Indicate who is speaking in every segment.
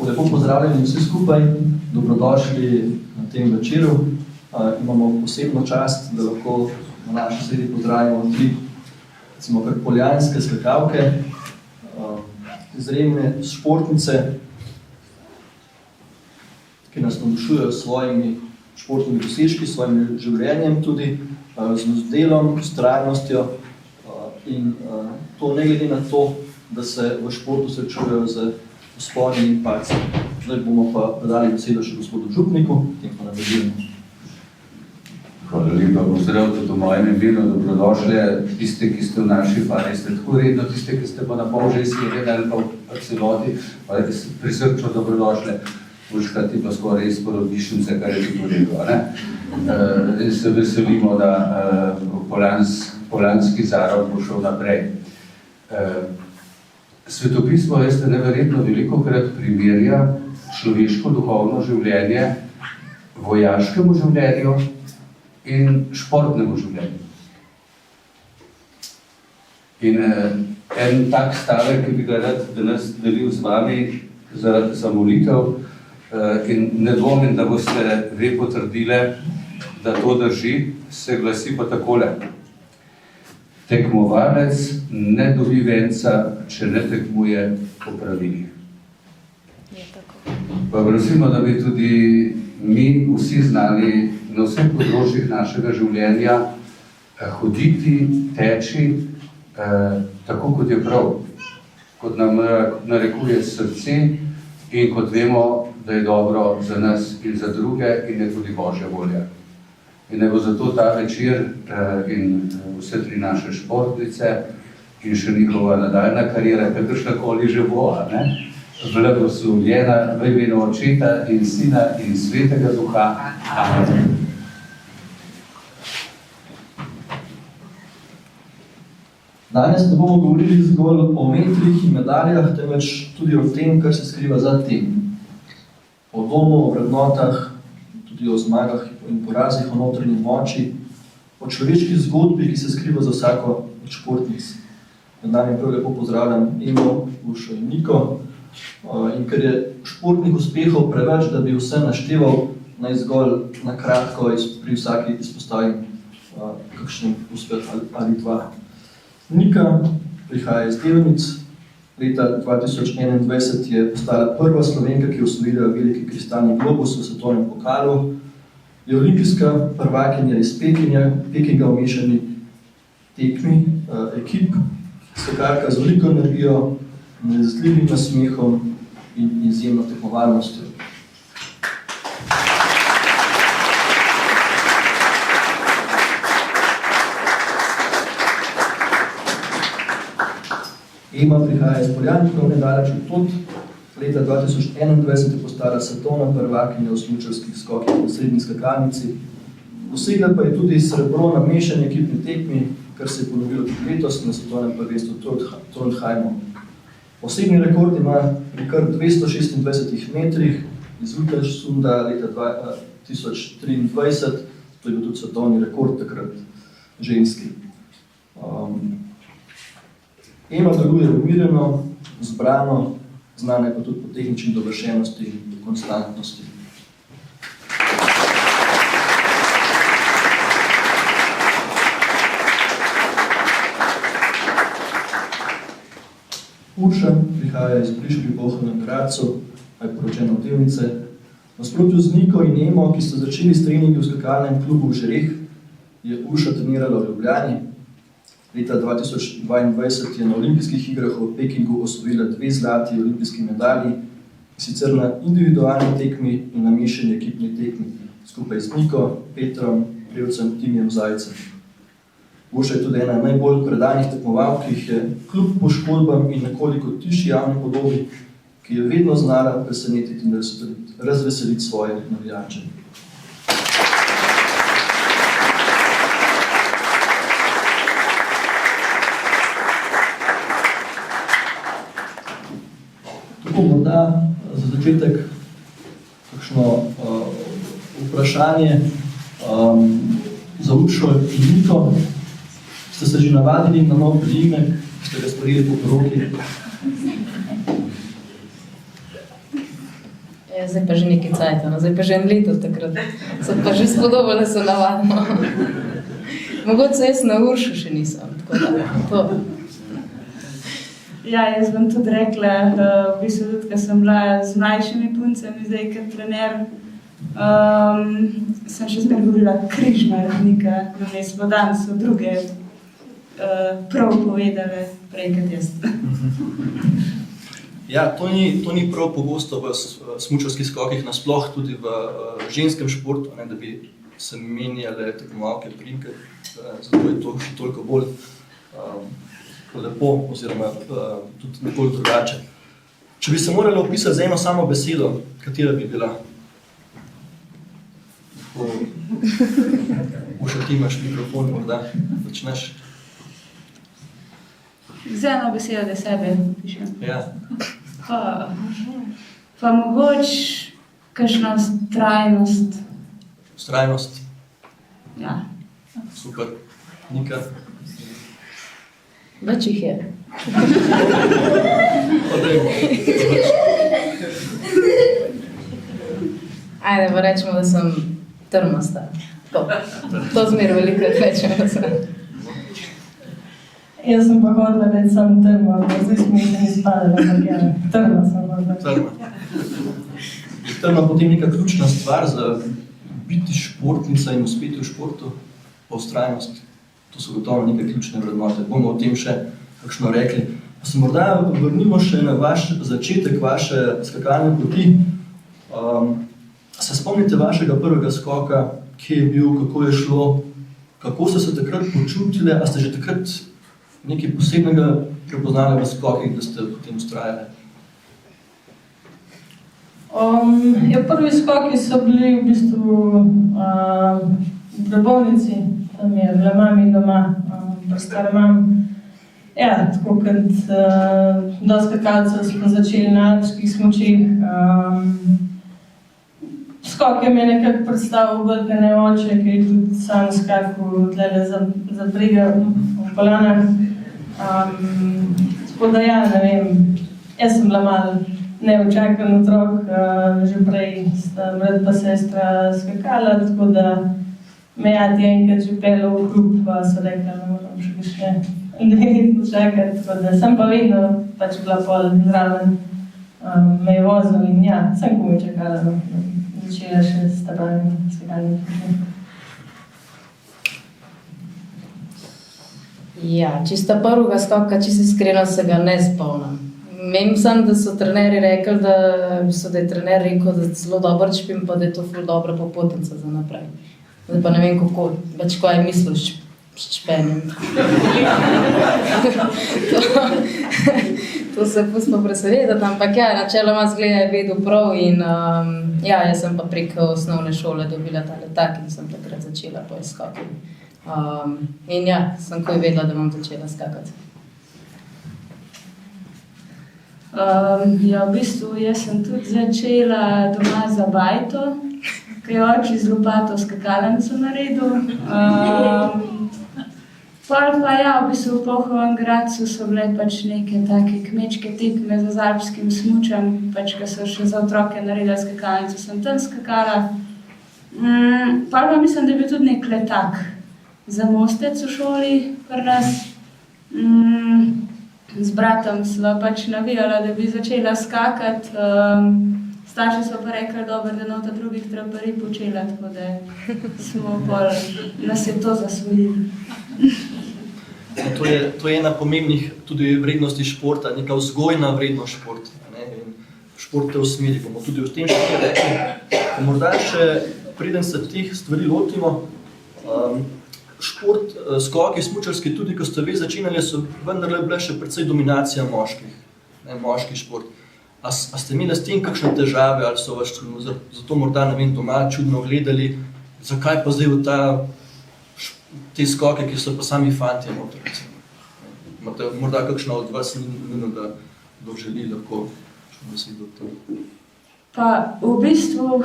Speaker 1: Lepo pozdravljeni vsi skupaj, dobrodošli na tem večeru. Imamo posebno čast, da lahko na naši sredi pozdravimo tri, recimo kar poljanske skakalke, izredne športnice, ki nas navdušujejo s svojimi športnimi dosežki, s svojim življenjem tudi, z delom, s trajnostjo in to ne glede na to, da se v športu srečujejo z vzponi in padci. Zdaj bomo pa dali besedo še gospodu Župniku, tem pa nadaljujemo.
Speaker 2: Hvala lepa, pozdrav tudi v mojem imenu, dobrodošli tiste, ki ste v naši fari, ste tako redno, tiste, ki ste pa na pol že izgledali ali pa v celoti, pa prisrčno dobrodošli. Urška, ti pa skoraj iz porodnišnice, kar je tudi rekel, ne? Se veselimo, da Poljanski zarod bo šel naprej. Svetopismo, veste, neverjetno velikokrat primerja človeško duhovno življenje vojaškemu življenju in športnemu življenju. In en tak stavek, ki bi ga rad danes delil z vami za molitev, in ne dvomim, da boste vi potrdile, da to drži, se glasi pa takole. Tekmovalec ne dobi venca, če ne tekmuje po pravilih. Pa prosimo, da bi tudi mi vsi znali na vseh področjih našega življenja hoditi, teči, tako kot je prav, kot nam narekuje srce in kot vemo, da je dobro za nas in za druge in je tudi Božja volja. In ne bo zato ta večer in vse tri naše športnice in še njihova nadaljna karijera, kakršnakoli že bo, blagoslovljena v imenu Očeta in Sina in Svetega Duha. Amen.
Speaker 1: Danes ne bomo govorili zgolj o metrih in medaljah, temveč tudi o tem, kar se skriva za tem. O domu, o vrednotah, tudi o zmagah in porazih, o notranji moči, o človeški zgodbi, ki se skriva za vsako od športnic. Med nami prav lepo pozdravljam Emo, Uršo in Niko. In ker je športnih uspehov preveč, da bi vse našteval, naj zgolj na kratko pri vsaki izpostavim kakšen uspeh ali dva. Nika prihaja iz Delnic. Leta 2021 je postala prva Slovenka, ki je osvojila veliki kristalni globus v svetovnem pokalu. Je olimpijska prvakinja iz Pekinga v mešani tekmi ekip, skakalka z veliko energijo, nalezljivim nasmehom in izjemno tekmovalnostjo. Ema prihaja iz Poljan, prav nedaleč od tod. Leta 2021 je postala svetovna prvakinja v smučarskih skokih na srednji skakalnici. Dosegla pa je tudi srebro na mešani ekipni tekmi, kar se je ponovilo tudi letos na svetovnem prvenstvu Trondheimu. Osebni rekord ima pri kar 226 metrih iz Ultersunda leta 2023, to je bil tudi svetovni rekord takrat ženski. Ema deluje umirjeno, zbrano, znana je pa tudi po tehnični dovršenosti in konstantnosti. Urša prihaja iz bližnjih Bohana Gradcu, a je poročena v Delnice. V nasprotju z Niko in Emo, ki so začeli s treningi v skakalnem klubu v Žereh, je Urša trenirala v Ljubljani. Leta 2022 je na olimpijskih igrah v Pekingu osvojila 2 zlati olimpijski medalji, sicer na individualni tekmi in na mešani ekipni tekmi, skupaj z Niko, Petrom, Prevcem, Timijem Zajcem. Urša je tudi ena najbolj predanih tekmovalk, ki jih je kljub poškodbam in nekoliko tišji javni podobi, ki je vedno znala presenetiti in razveseliti svoje navijače. Tako morda za začetek kakšno vprašanje za Uršo in Niko. Ste se že navadili na nov priimek, ste ga sprejeli po poroki?
Speaker 3: Ja, zdaj pa že nekaj cajta, no, zdaj pa že en leto takrat. So pa že spodobili, so navadno. Mogoče jaz na Uršu še nisem, tako da to.
Speaker 4: Ja, jaz bom tudi rekla, v bistvu tudi, ko sem bila z mlajšimi puncami, zdaj kot trener, sem še zmeraj govorila križna razlika, namesto bo danes so druge prav povedale prej kot jaz.
Speaker 1: Ja, to ni prav pogosto v smučarskih skokih, nasploh tudi v ženskem športu, ne, da bi se menjale tekmovalke priimke, zato je to še toliko bolj lepo oziroma tudi nekoliko drugače. Če bi se morali opisati z eno samo besedo, katera bi bila? Uša, ti imaš mikrofon, morda začneš.
Speaker 4: Z eno besedo, da sebe pišem.
Speaker 1: Ja.
Speaker 4: Pa mogoče kakšna vztrajnost.
Speaker 1: Vztrajnost.
Speaker 4: Ja.
Speaker 1: Super. Nika.
Speaker 3: Več jih je. Ajde, pa rečemo, da sem trmasta. To zmeraj velikrat rečemo, da sem.
Speaker 5: Jaz sem pa hodila reči sam trma, zdaj smo jih ne izpadali, ampak ja, trma sem hodila.
Speaker 1: Trma. Je trma potem neka ključna stvar za biti športnica in uspeti v športu, pa vztrajnost. To so gotovo neke ključne vrednote. Bomo o tem še kakšno rekli. Pa se morda vrnimo še na vaš začetek, vaše skakalne poti. Se spomnite vašega prvega skoka, kje je bil, kako je šlo, kako ste se takrat počutili, a ste že takrat nekaj posebnega prepoznali v skokih, da ste potem vztrajali?
Speaker 5: Prvi skoki so bili v bistvu v Brebovnici, tam je bila mami doma, star mam. Ja, tako kot dosti skakalcev smo začeli na alpskih smučih. Skoke mi je nekako predstavil bolj ne oče, ki je tudi sam skakal tlele za briga v Polanah. Tako da ja, ne vem, jaz sem bila malo neočakan otrok, že prej sta brat pa sestra skakala, tako da me je enkrat že pelo v klub, pa so rekla, da moram še nekaj čakati, tako da sem pa vedno pač bila pol zraven, me je vozil in ja, sem komaj čakala, no, začela še s tabalnim skakalnim.
Speaker 3: Ja, čisto prvega skoka, čisto iskreno se ga ne spomnim. Vem sem, da so trenerji rekli, da je trener rekel, da zelo dobro čpim, pa da je to ful dobra popotnica za naprej. Zdaj pa ne vem kako, več ko je mislil s čpenjem. To se pustimo presevedati, ampak ja, načeloma zgleda je vedel prav in ja, jaz sem pa prek osnovne šole dobila ta letak in sem takrat začela po skoki. In ja, sem ko je vedela, da bom začela skakati.
Speaker 4: Ja, v bistvu jaz sem tudi začela doma za bajto, ki je oči z lopato skakalnico naredil. Pol pa ja, v bistvu v Polhovem Gradcu so bile pač neke take kmečke tekme z alpskim smučem, pač ko so še za otroke naredili skakalnico, sem tam skakala. Pol pa mislim, da je bil tudi nek letak za Mostec v šoli pri nas. Z bratom sva pač navijala, da bi začela skakati. Starši so pa rekli, dobro, da nota drugih trapari počela, tako da smo pol, nas je to zasvojili.
Speaker 1: To je ena pomembnih tudi vrednosti športa, neka vzgojna vrednost športa. In šport te usmeri, bomo tudi o tem še nekaj rekli. Morda še, preden se teh stvari lotimo, šport, skoki, smučarski, tudi ko ste vi začinali, so vendarle bile še precej dominacija moških, moški šport. A ste imeli s tem kakšne težave, ali so vas zato morda, ne vem, doma čudno gledali, zakaj pa zdaj v te skoke, ki so pa sami fantje noter, recimo. Imate morda kakšna od vas nujno, da želi lahko besedi o tem?
Speaker 4: Pa v bistvu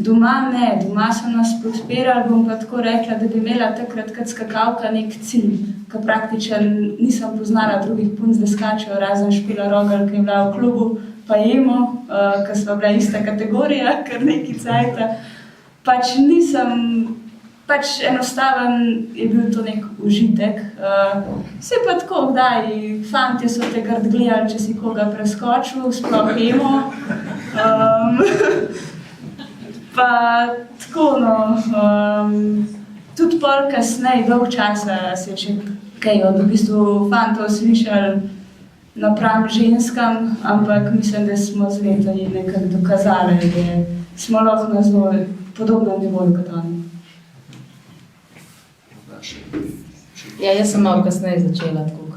Speaker 4: doma ne, doma so nas podpirali, bom pa tako rekla, da bi imela takrat kot skakalka nek cilj, ko praktično nisem poznala drugih punc, da skačejo, razen Špila Rogelj, ki je bila v klubu, pa Emo, ker sva bila ista kategorija, kar neki cajta. Pač enostaven je bil to nek užitek. Vse pa tako, kdaj, fantje so te grd gledali, če si koga preskočil, sploh Emo. Pa tako, tudi pol kasneje, dolg časa se je še kaj od v bistvu fantov slišali napram ženskam, ampak mislim, da smo z leti nekako dokazali, da smo lahko na zelo podobnem nivoju kot oni.
Speaker 3: Ja, jaz sem malo kasneje začela, tako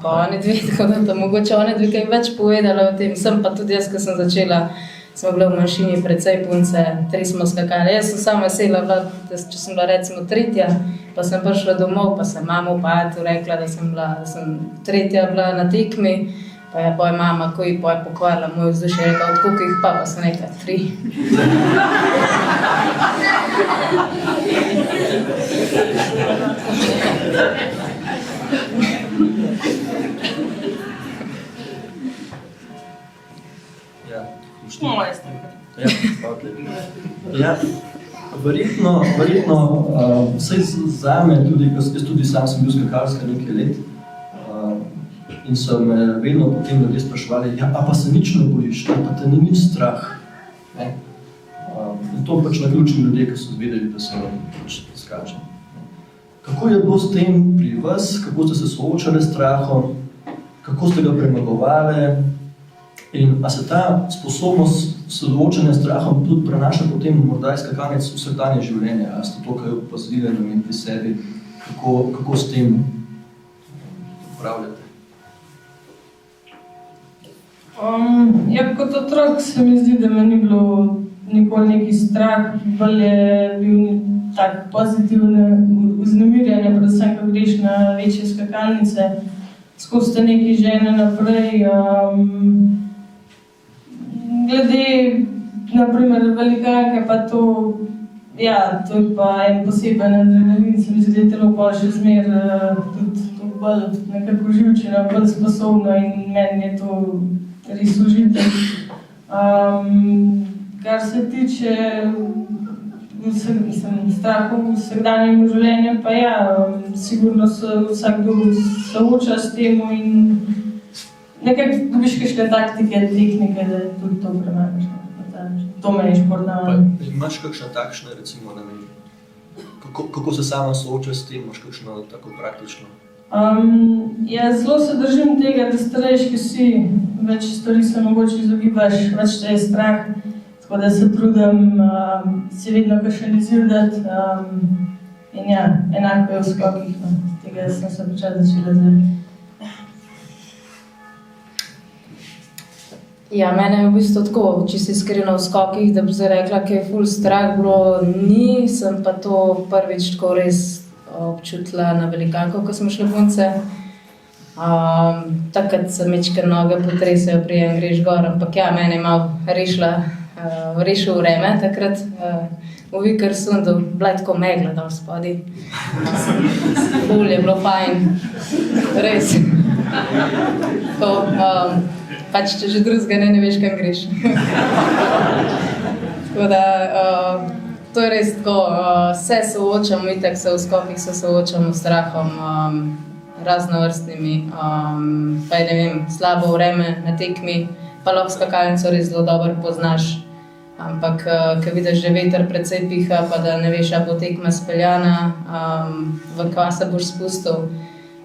Speaker 3: pa oni dve, tako da mogoče oni dve kaj več povedala o tem. Sem pa tudi jaz, ko sem začela, smo bile v manjšini precej punce, 3 smo skakali. Jaz sem sama vesela, če sem bila recimo 3, pa sem prišla domov, pa sem mama pa atu rekla, da sem 3 bila na tekmi, pa je poje mama, ko ji poje pokvarila moj vzdušje, rekla, od koliko jih pa sem rekla
Speaker 1: 3. Ja, verjetno, vsaj zame tudi, jaz tudi sam sem bil skakalska nekaj let in so me vedno potem ljudje spraševali, ja, a pa se nič ne bojiš, pa te ni nič strah. In to pač naključni ljudje, ki so zvedeli, da se pač skače. Kako je bilo s tem pri vas, kako ste se soočali s strahom, kako ste ga premagovali? In a se ta sposobnost soočanja s strahom tudi prenaša potem morda skakalec vsakdanje življenje? A ste to kaj opazili pri sebi? Kako s tem upravljate?
Speaker 5: Ja, kot otrok se mi zdi, da me ni bilo nikoli neki strah, bolj je bil tak pozitivno vznemirjanje, predvsem, ko greš na večje skakalnice, skozi te neki žene naprej. Glede, naprimer, velikanke pa to, ja, to je pa en poseben adrenalin, se mi zdi, da je telo pa še zmer tudi bolj nekako živčena, bolj sposobna in meni je to res užitek. Kar se tiče strahov v vsakdanjem življenju, pa ja, sigurno se vsakdo sooča s tem in nekako dobiš kakšne taktike, tehnike, da tudi to premagaš. To meni šport navadi.
Speaker 1: Imaš kakšne takšne, recimo, kako se sama sooča s tem, imaš kakšno tako praktično?
Speaker 5: Ja, zelo se držim tega, da starejši, ki si, več stvari se mogoče izogibaš, več te je strah, tako da se trudim si vedno kakšen izziv dati. In ja, enako je v skokih, tega sem se počela začela zdaj.
Speaker 3: Ja, mene je v bistvu tako, če si iskreno v skokih, da bi zdaj rekla, kaj je ful strah bilo, ni, sem pa to prvič tako res občutila na velikanko, ko smo šli punce. Takrat se mečke noge potresajo, prijem greš gor, ampak ja, mene je malo rešil vreme takrat. V Vikersundu, bila je tako megla dol spodaj. Ful je bilo fajn, res. Pač, če že drugega ne veš, kam greš. Tako da, to je res tako, se soočamo, itak se v skokih se soočamo s strahom raznovrstnimi, pa je, ne vem, slabo vreme na tekmi, pa lahko skakalnico res zelo dobro poznaš, ampak ko vidiš, že veter precej piha, pa da ne veš, a bo tekma speljana, v kva se boš spustil,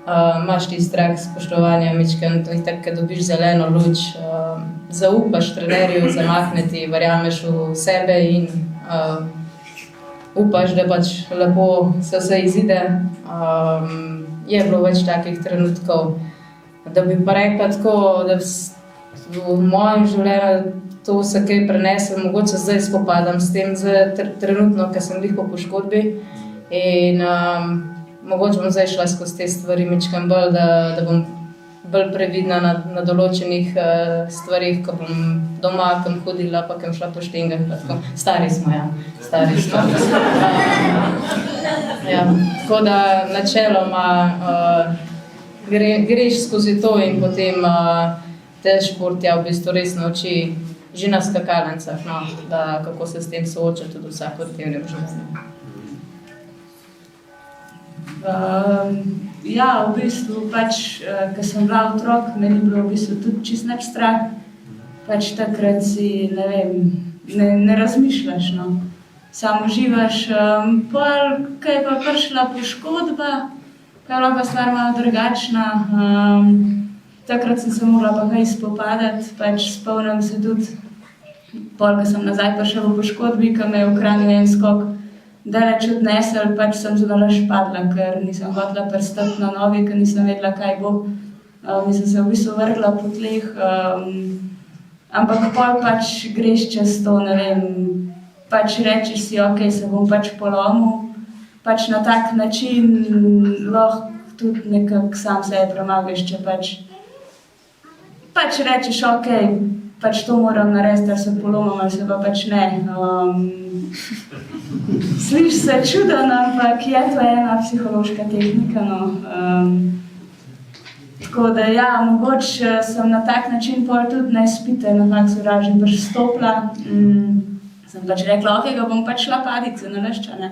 Speaker 3: imaš ti strah spoštovanja, mičken, tako, ko dobiš zeleno luč, zaupaš trenerju, zamahneti, verjameš v sebe in upaš, da pač lepo se vse izide. Je bilo več takih trenutkov, da bi pa rekla tako, da v mojem življenju to se kaj prenesel, mogoče zdaj spopadam s tem, trenutno, ker sem glih po poškodbi in mogoče bom zdaj šla skozi te stvari mičkam bolj, da bom bolj previdna na določenih stvarih, ko bom doma kam hodila, pa kam šla po štengah, pa tako. Stari smo, ja. Stari smo. Ja, tako da načeloma greš skozi to in potem te šport v bistvu res nauči že na skakalnicah, no, da kako se s tem sooča tudi v vsakodnevnem življenju.
Speaker 4: Ja, v bistvu pač, ko sem bila otrok, me ni bilo v bistvu tudi čisto nič strah. Pač takrat si, ne vem, ne razmišljaš, no. Samo uživaš, pol, ko je pa prišla poškodba, pa je bila pa stvar malo drugačna. Takrat sem se mogla pa kaj spopadati, pač spomnim se tudi, pol, ko sem nazaj prišla v poškodbi, ko me je v Kranju en skok daleč odnesel, pač sem zelo padla, ker nisem hotela pristati na nogi, ker nisem vedela, kaj bo. In sem se v bistvu vrgla po tleh, ampak pol pač greš čez to, ne vem, pač rečeš si, ok, se bom pač polomil, pač na tak način lahko tudi nekako sam sebe premagaš, če pač rečeš, ok, pač to moram narediti, da se polomim, ali se pa pač ne. Sliši se čuden, ampak je to ena psihološka tehnika, no. Tako da ja, mogoče sem na tak način pol tudi na izpite na faksu raži pristopila. Sem pač rekla, ok, ga bom pač šla padice na lešča, ne.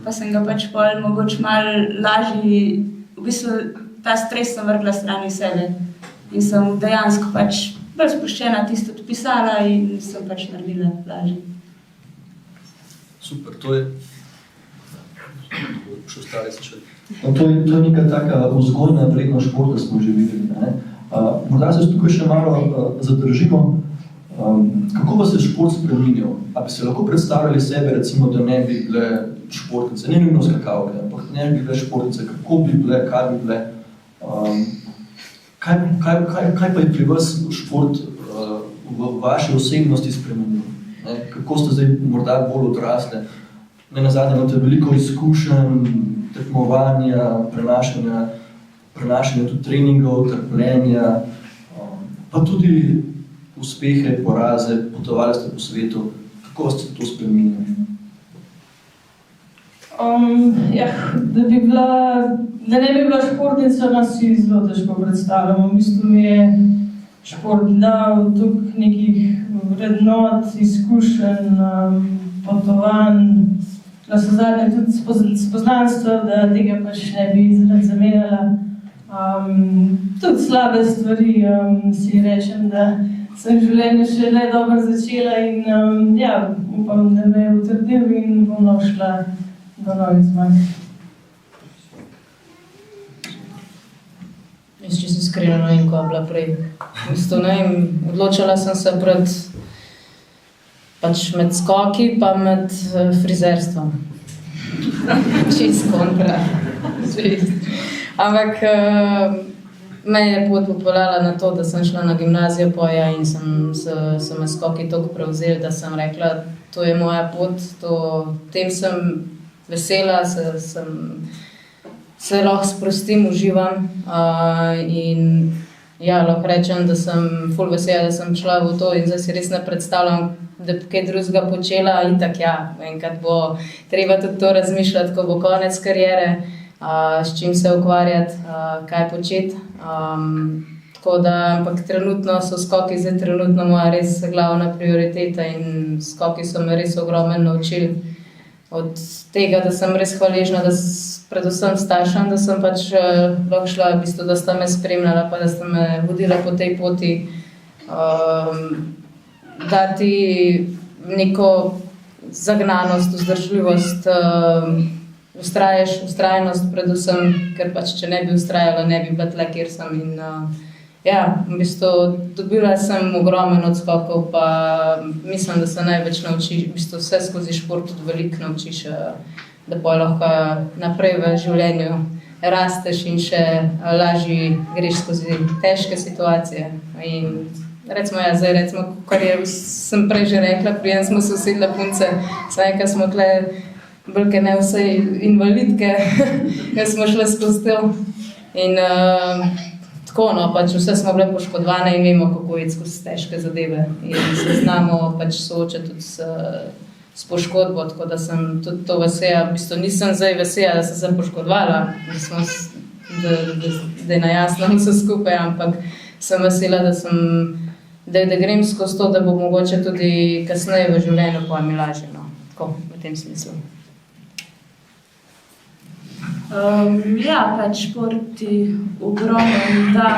Speaker 4: Pa sem ga pač pol mogoče malo lažji, v bistvu ta stres sem vrgla strani sebe. In sem dejansko pač bolj spuščena tisto odpisala in sem pač naredila lažje.
Speaker 1: Super, to je... Še ostali začeli. To je neka taka vzgojna vrednost športa, smo že videli, ne? Morda se tukaj še malo zadržimo. Kako pa se šport spreminjal? A bi se lahko predstavljali sebe, recimo, da ne bi bile športnice, ne nujno skakalke, ampak ne bi bile športnice, kako bi bile, kaj bi bile? Kaj pa je pri vas šport v vaši osebnosti spremenil? Kako ste zdaj morda bolj odrasle? Ne nazadnje imate veliko izkušenj, tekmovanja, prenašanja tudi treningov, trpljenja, pa tudi uspehe, poraze, potovali ste po svetu. Kako ste to spremenili?
Speaker 5: Da ne bi bila športnica, nas si zelo težko predstavljamo. V bistvu mi je šport dal toliko nekih vrednot, izkušenj, potovanj, navsezadnje tudi spoznanstva, da tega pač ne bi zaradi zamenjala. Tudi slabe stvari, si rečem, da sem življenje še le dobro začela in ja, upam, da me je utrdil in bom šla do novih zmag.
Speaker 3: Jaz čisto iskreno ne vem, ko je bila prej. V bistvu, ne vem, odločila sem se med skoki pa med frizerstvom. Čisto kontra. Ampak me je pot popeljala na to, da sem šla na gimnazijo poja in so me skoki toliko prevzeli, da sem rekla, to je moja pot, tem sem vesela, se lahko sprostim, uživam in ja, lahko rečem, da sem ful vesela, da sem šla v to in zdaj si res ne predstavljam, da bi kaj drugega počela, itak ja, enkrat bo treba tudi to razmišljati, ko bo konec kariere, s čim se ukvarjati, kaj početi. Tako da, ampak trenutno so skoki, zdaj trenutno moja res glavna prioriteta in skoki so me res ogromno naučili. Od tega, da sem res hvaležna, da predvsem staršem, da sem pač lahko šla, v bistvu, da sta me spremljala, pa da sta me vodila po tej poti, dati neko zagnanost, vzdržljivost, ustrajnost predvsem, ker pač če ne bi ustrajala, ne bi bila tle, kjer sem in ja, v bistvu dobila sem ogromen odskokov, pa mislim, da se največ naučiš, v bistvu vse skozi šport tudi veliko naučiš, da pa lahko naprej v življenju rasteš in še lažje greš skozi težke situacije. In recimo, ja, zdaj recimo, kar sem prej že rekla, preden smo se usedle punce, saj, ko smo tle bolj ne vse invalidke, ker smo šle skozi to. In tako, no, pač vse smo bile poškodovane in vemo, kako je skozi težke zadeve. In se znamo pač soočati tudi s poškodbo, tako da sem tudi to vesela. V bistvu nisem zdaj vesela, da sem se poškodovala, da je na jasno vse skupaj, ampak sem vesela, da grem skozi to, da bo mogoče tudi kasneje v življenju pa mi lažje, no. Tako, v tem smislu.
Speaker 4: Ja, pač športi ogromno, da.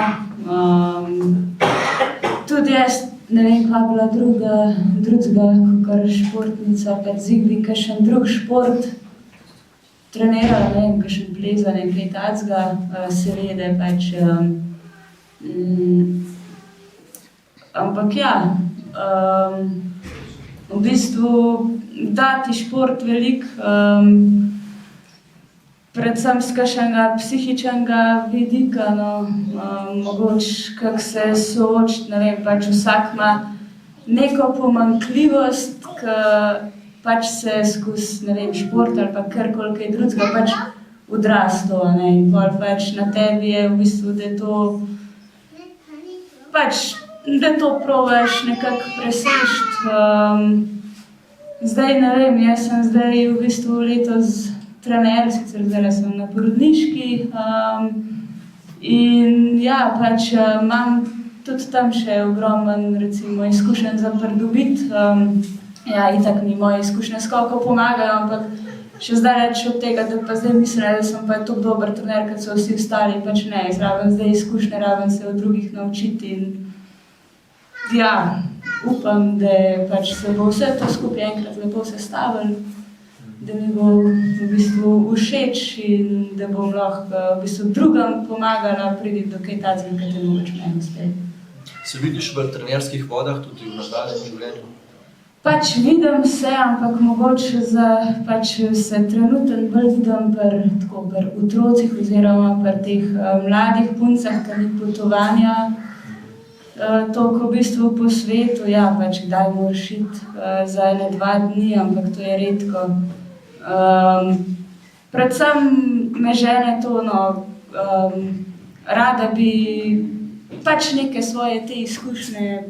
Speaker 4: Tudi jaz ne vem, kaj bila drugega, kakor športnica, pač zigbi, kakšen drug šport trenirala, ne vem, kakšen plezanje, kaj tacga, seveda, pač. Ampak ja, v bistvu da ti šport veliko, predvsem z kakšnega psihičnega vidika, no, mogoče kako se soočiti, ne vem, pač vsak ima neko pomanjkljivost, ki pač se skozi, ne vem, šport ali pa karkoli kaj drugega pač odrasto, ne, in pol pač na tebi je v bistvu, da to pač, da to probaš nekako presežiti. Zdaj, ne vem, jaz sem zdaj v bistvu letos trener, sicer zdaj sem na porodniški, in ja, pač imam tudi tam še ogromno, recimo, izkušenj za pridobiti. Ja, itak mi moje izkušnje skoko pomagajo, ampak še zdaj reč od tega, da pa zdaj mislim, da sem pa tako dober trener, kot so vsi ostali, pač ne, zraven zdaj izkušnje, raven se od drugih naučiti in ja, upam, da pač se bo vse to skupaj enkrat lepo sestavilo, da mi bo v bistvu všeč in da bom lahko v bistvu drugim pomagala priti do kaj tacega, kaj te mogoče meni uspe.
Speaker 1: Se vidiš v trenerskih vodah tudi v nadaljem življenju?
Speaker 4: Pač vidim se, ampak mogoče pač se trenutno bolj vidim pri otrocih oziroma pri teh mladih puncah, ki ni potovanja toliko v bistvu po svetu, ja, pač kdaj moraš iti za 1-2 dni, ampak to je redko. Predvsem me žene to, no, rada bi pač neke svoje te izkušnje,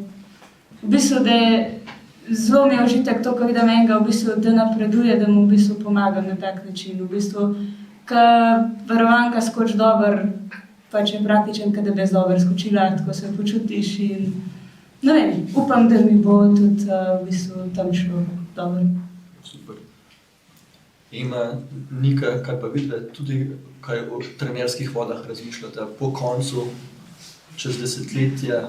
Speaker 4: v bistvu, da zelo mi je užitek to, ko vidim enega, v bistvu, da napreduje, da mu v bistvu pomagam na tak način, v bistvu, ko varovanka skoč dober, pač je praktičen, kada bi dober skočila, tako se počutiš in ne vem, upam, da mi bo tudi v bistvu tam šlo dobro.
Speaker 1: Super. In Nika, kaj pa vidite, tudi kaj o trenerskih vodah razmišljate po koncu, čez desetletja?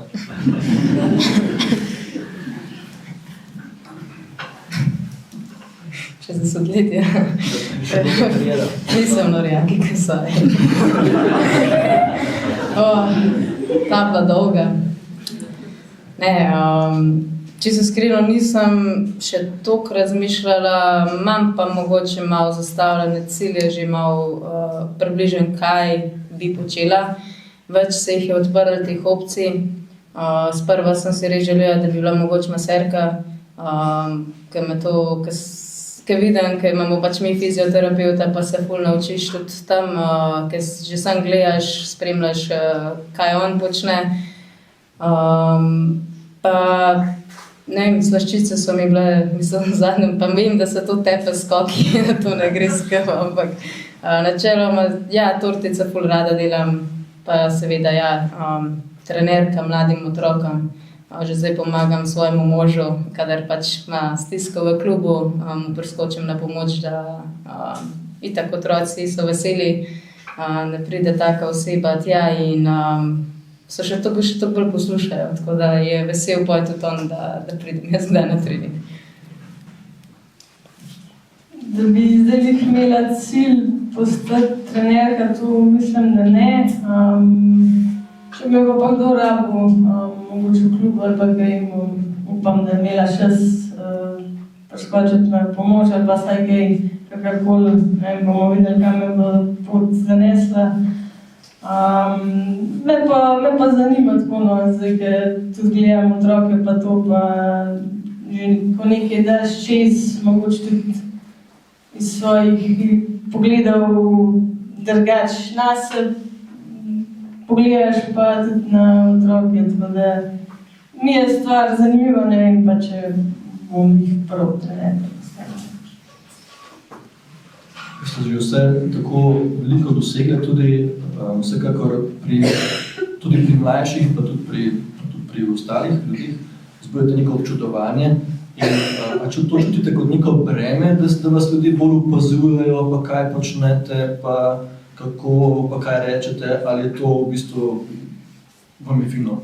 Speaker 3: Čez desetletja. Nisem norjaki, kaj so. Ta bila dolga. Ne, čisto iskreno nisem še toliko razmišljala, imam pa mogoče malo zastavljene cilje, že malo približen, kaj bi počela. Več se jih je odprlo teh opcij. Sprva sem si res želela, da bi bila mogoče maserka, ker vidim, ker imamo pač mi fizioterapeuta, pa se ful naučiš tudi tam, ker že sam gledaš, spremljaš, kaj on počne. Pa, ne vem, slaščice so mi bile, mislim, zadnjem, pa vem, da se to tepe skoki, da to ne gre skrbno, ampak načeloma, ja, tortice ful rada delam, pa seveda, ja, trenerka mladim otrokom. Že zdaj pomagam svojemu možu, kadar pač ima stisko v klubu, priskočim na pomoč, da itak otroci so veseli, da pride taka oseba tja in so še toliko bolj poslušajo, tako da je vesel poje tudi on, da pridem jaz kdaj na trening.
Speaker 5: Da bi zdaj imela cilj postati trenerka, to mislim, da ne. Če me bo pa kdo rabil, mogoče v klubu ali pa kaj, upam, da je imela čas priskočiti me pomoč ali pa saj kaj, kakorkoli, ne bomo videli, kaj me bo pot zanesla. Me pa zanima tako, no, zdaj, ker tudi gledam otroke pa to, pa že ko nekaj daš čez, mogoče tudi iz svojih pogledov drugač nase, pogledaš pa tudi na otroke, tako da mi je stvar zanimiva, ne vem pa, če bom jih prav trenerka postala.
Speaker 1: Ste že vse tako veliko dosegli tudi, vsekakor tudi pri mlajših, pa tudi tudi pri ostalih ljudih, zbudite neko občudovanje. In a to čutite kot neko breme, da vas ljudje bolj opazujejo, pa kaj počnete, pa kako, pa kaj rečete, ali je to v bistvu vam je fino?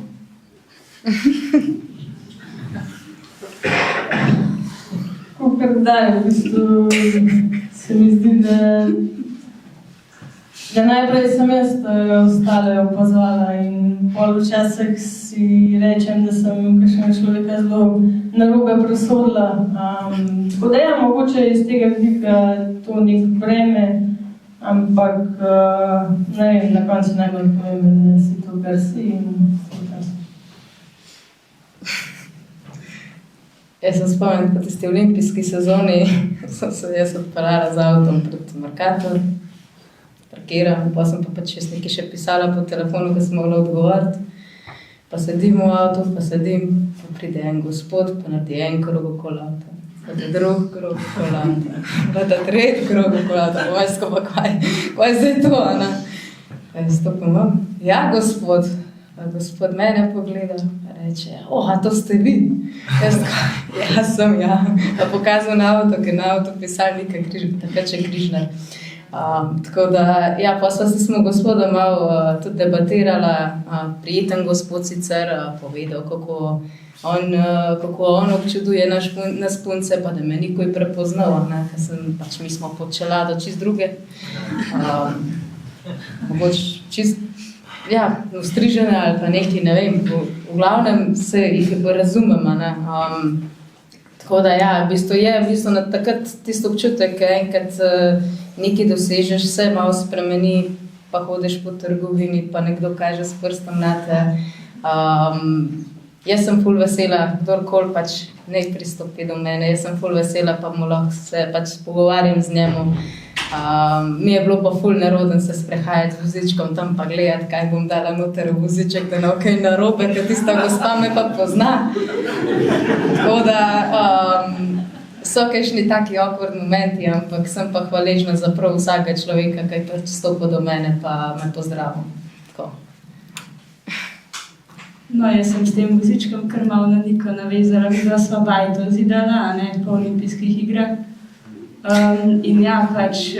Speaker 5: Kakor kdaj, v bistvu se mi zdi, da najprej sem jaz ostale opazovala in pol včasih si rečem, da sem kakšnega človeka zelo narobe presodila. Tako da ja, mogoče iz tega vidika to nek breme, ampak ne vem, na koncu najbolj pomembno, da si to, kar si in
Speaker 3: Jaz sem spomnim, po tisti olimpijski sezoni sem se jaz odpeljala z avtom pred Mercator, parkiram, pa sem pa čez nekaj še pisala po telefonu, ko sem mogla odgovoriti. Pa sedim v avtu, pa pride en gospod, pa naredi en krog okoli avta, pa ta drug krog okoli avta, pa ta tretji krog okoli avta, pa vajsko pa kaj je zdaj to, ne? Pa jaz stopim vam, ja, gospod, pa gospod mene pogleda, pa reče, a to ste vi? Jaz tako, ja, sem, ja. Pa pokazal na avto, ker na avto pisali nekaj takrat še Križnar. Tako da, ja, pa smo gospoda malo tudi debatirala, prijeten gospod sicer povedal, kako on občuduje nas punce, pa da me nikoj prepoznal, ne, ker sem, pač mi smo pod čelado čist druge. Mogoče čist, ja, ustrižene ali pa nekaj, ne vem, v glavnem se jih razumemo, ne. Tako da, ja, v bistvu je takrat tisto občutek, enkrat nekaj dosežeš, se malo spremeni, pa hodiš po trgovini, pa nekdo kaže s prstom nate. Jaz sem ful vesela, kdorkoli pač ne pristopi do mene, jaz sem ful vesela, pa mu lahko se pač pogovarjam z njemu. Mi je bilo pa ful nerodno se sprehajati z vozičkom tam pa gledati, kaj bom dala noter v voziček, da ne okej narobe, ker tista gospa me pa pozna. Tako da so kakšni taki awkward momenti, ampak sem pa hvaležna za prav vsakega človeka, ki je pač stopil do mene pa me pozdravil. Tako.
Speaker 4: No, jaz sem s tem vozičkom kar malo na Niko navezala, videla sva bajto zidala, po olimpijskih igrah. In ja, pač,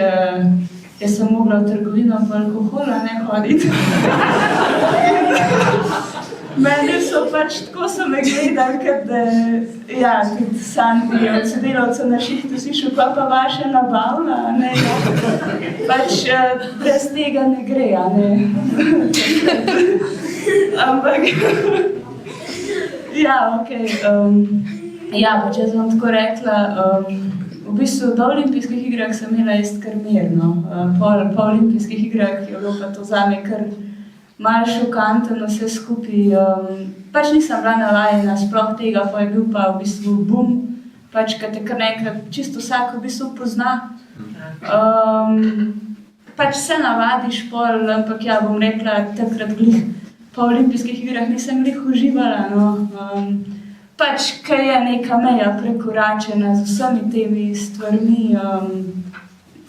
Speaker 4: jaz sem mogla v trgovino po alkohola hoditi. Meni so pač, tako so me gledali, ker ja, tudi Sandi od sodelavcev na šihtu si šel, pa vaša nabavna, ne. Pač brez tega ne gre, ne. Ampak, ja, okej. Ja, pač jaz bom tako rekla, v bistvu do olimpijskih igrah sem imela jaz kar mirno. Po olimpijskih igrah je bilo pa to zame kar malo šokantno vse skupaj. Pač nisem bila navajena sploh tega, pa je bil pa v bistvu bum, pač kad te kar nekaj čisto vsak v bistvu pozna. Pač se navadiš pol, ampak ja, bom rekla, takrat glih po olimpijskih igrah nisem glih uživala, no. Pač, ker je neka meja prekoračena z vsemi temi stvarmi,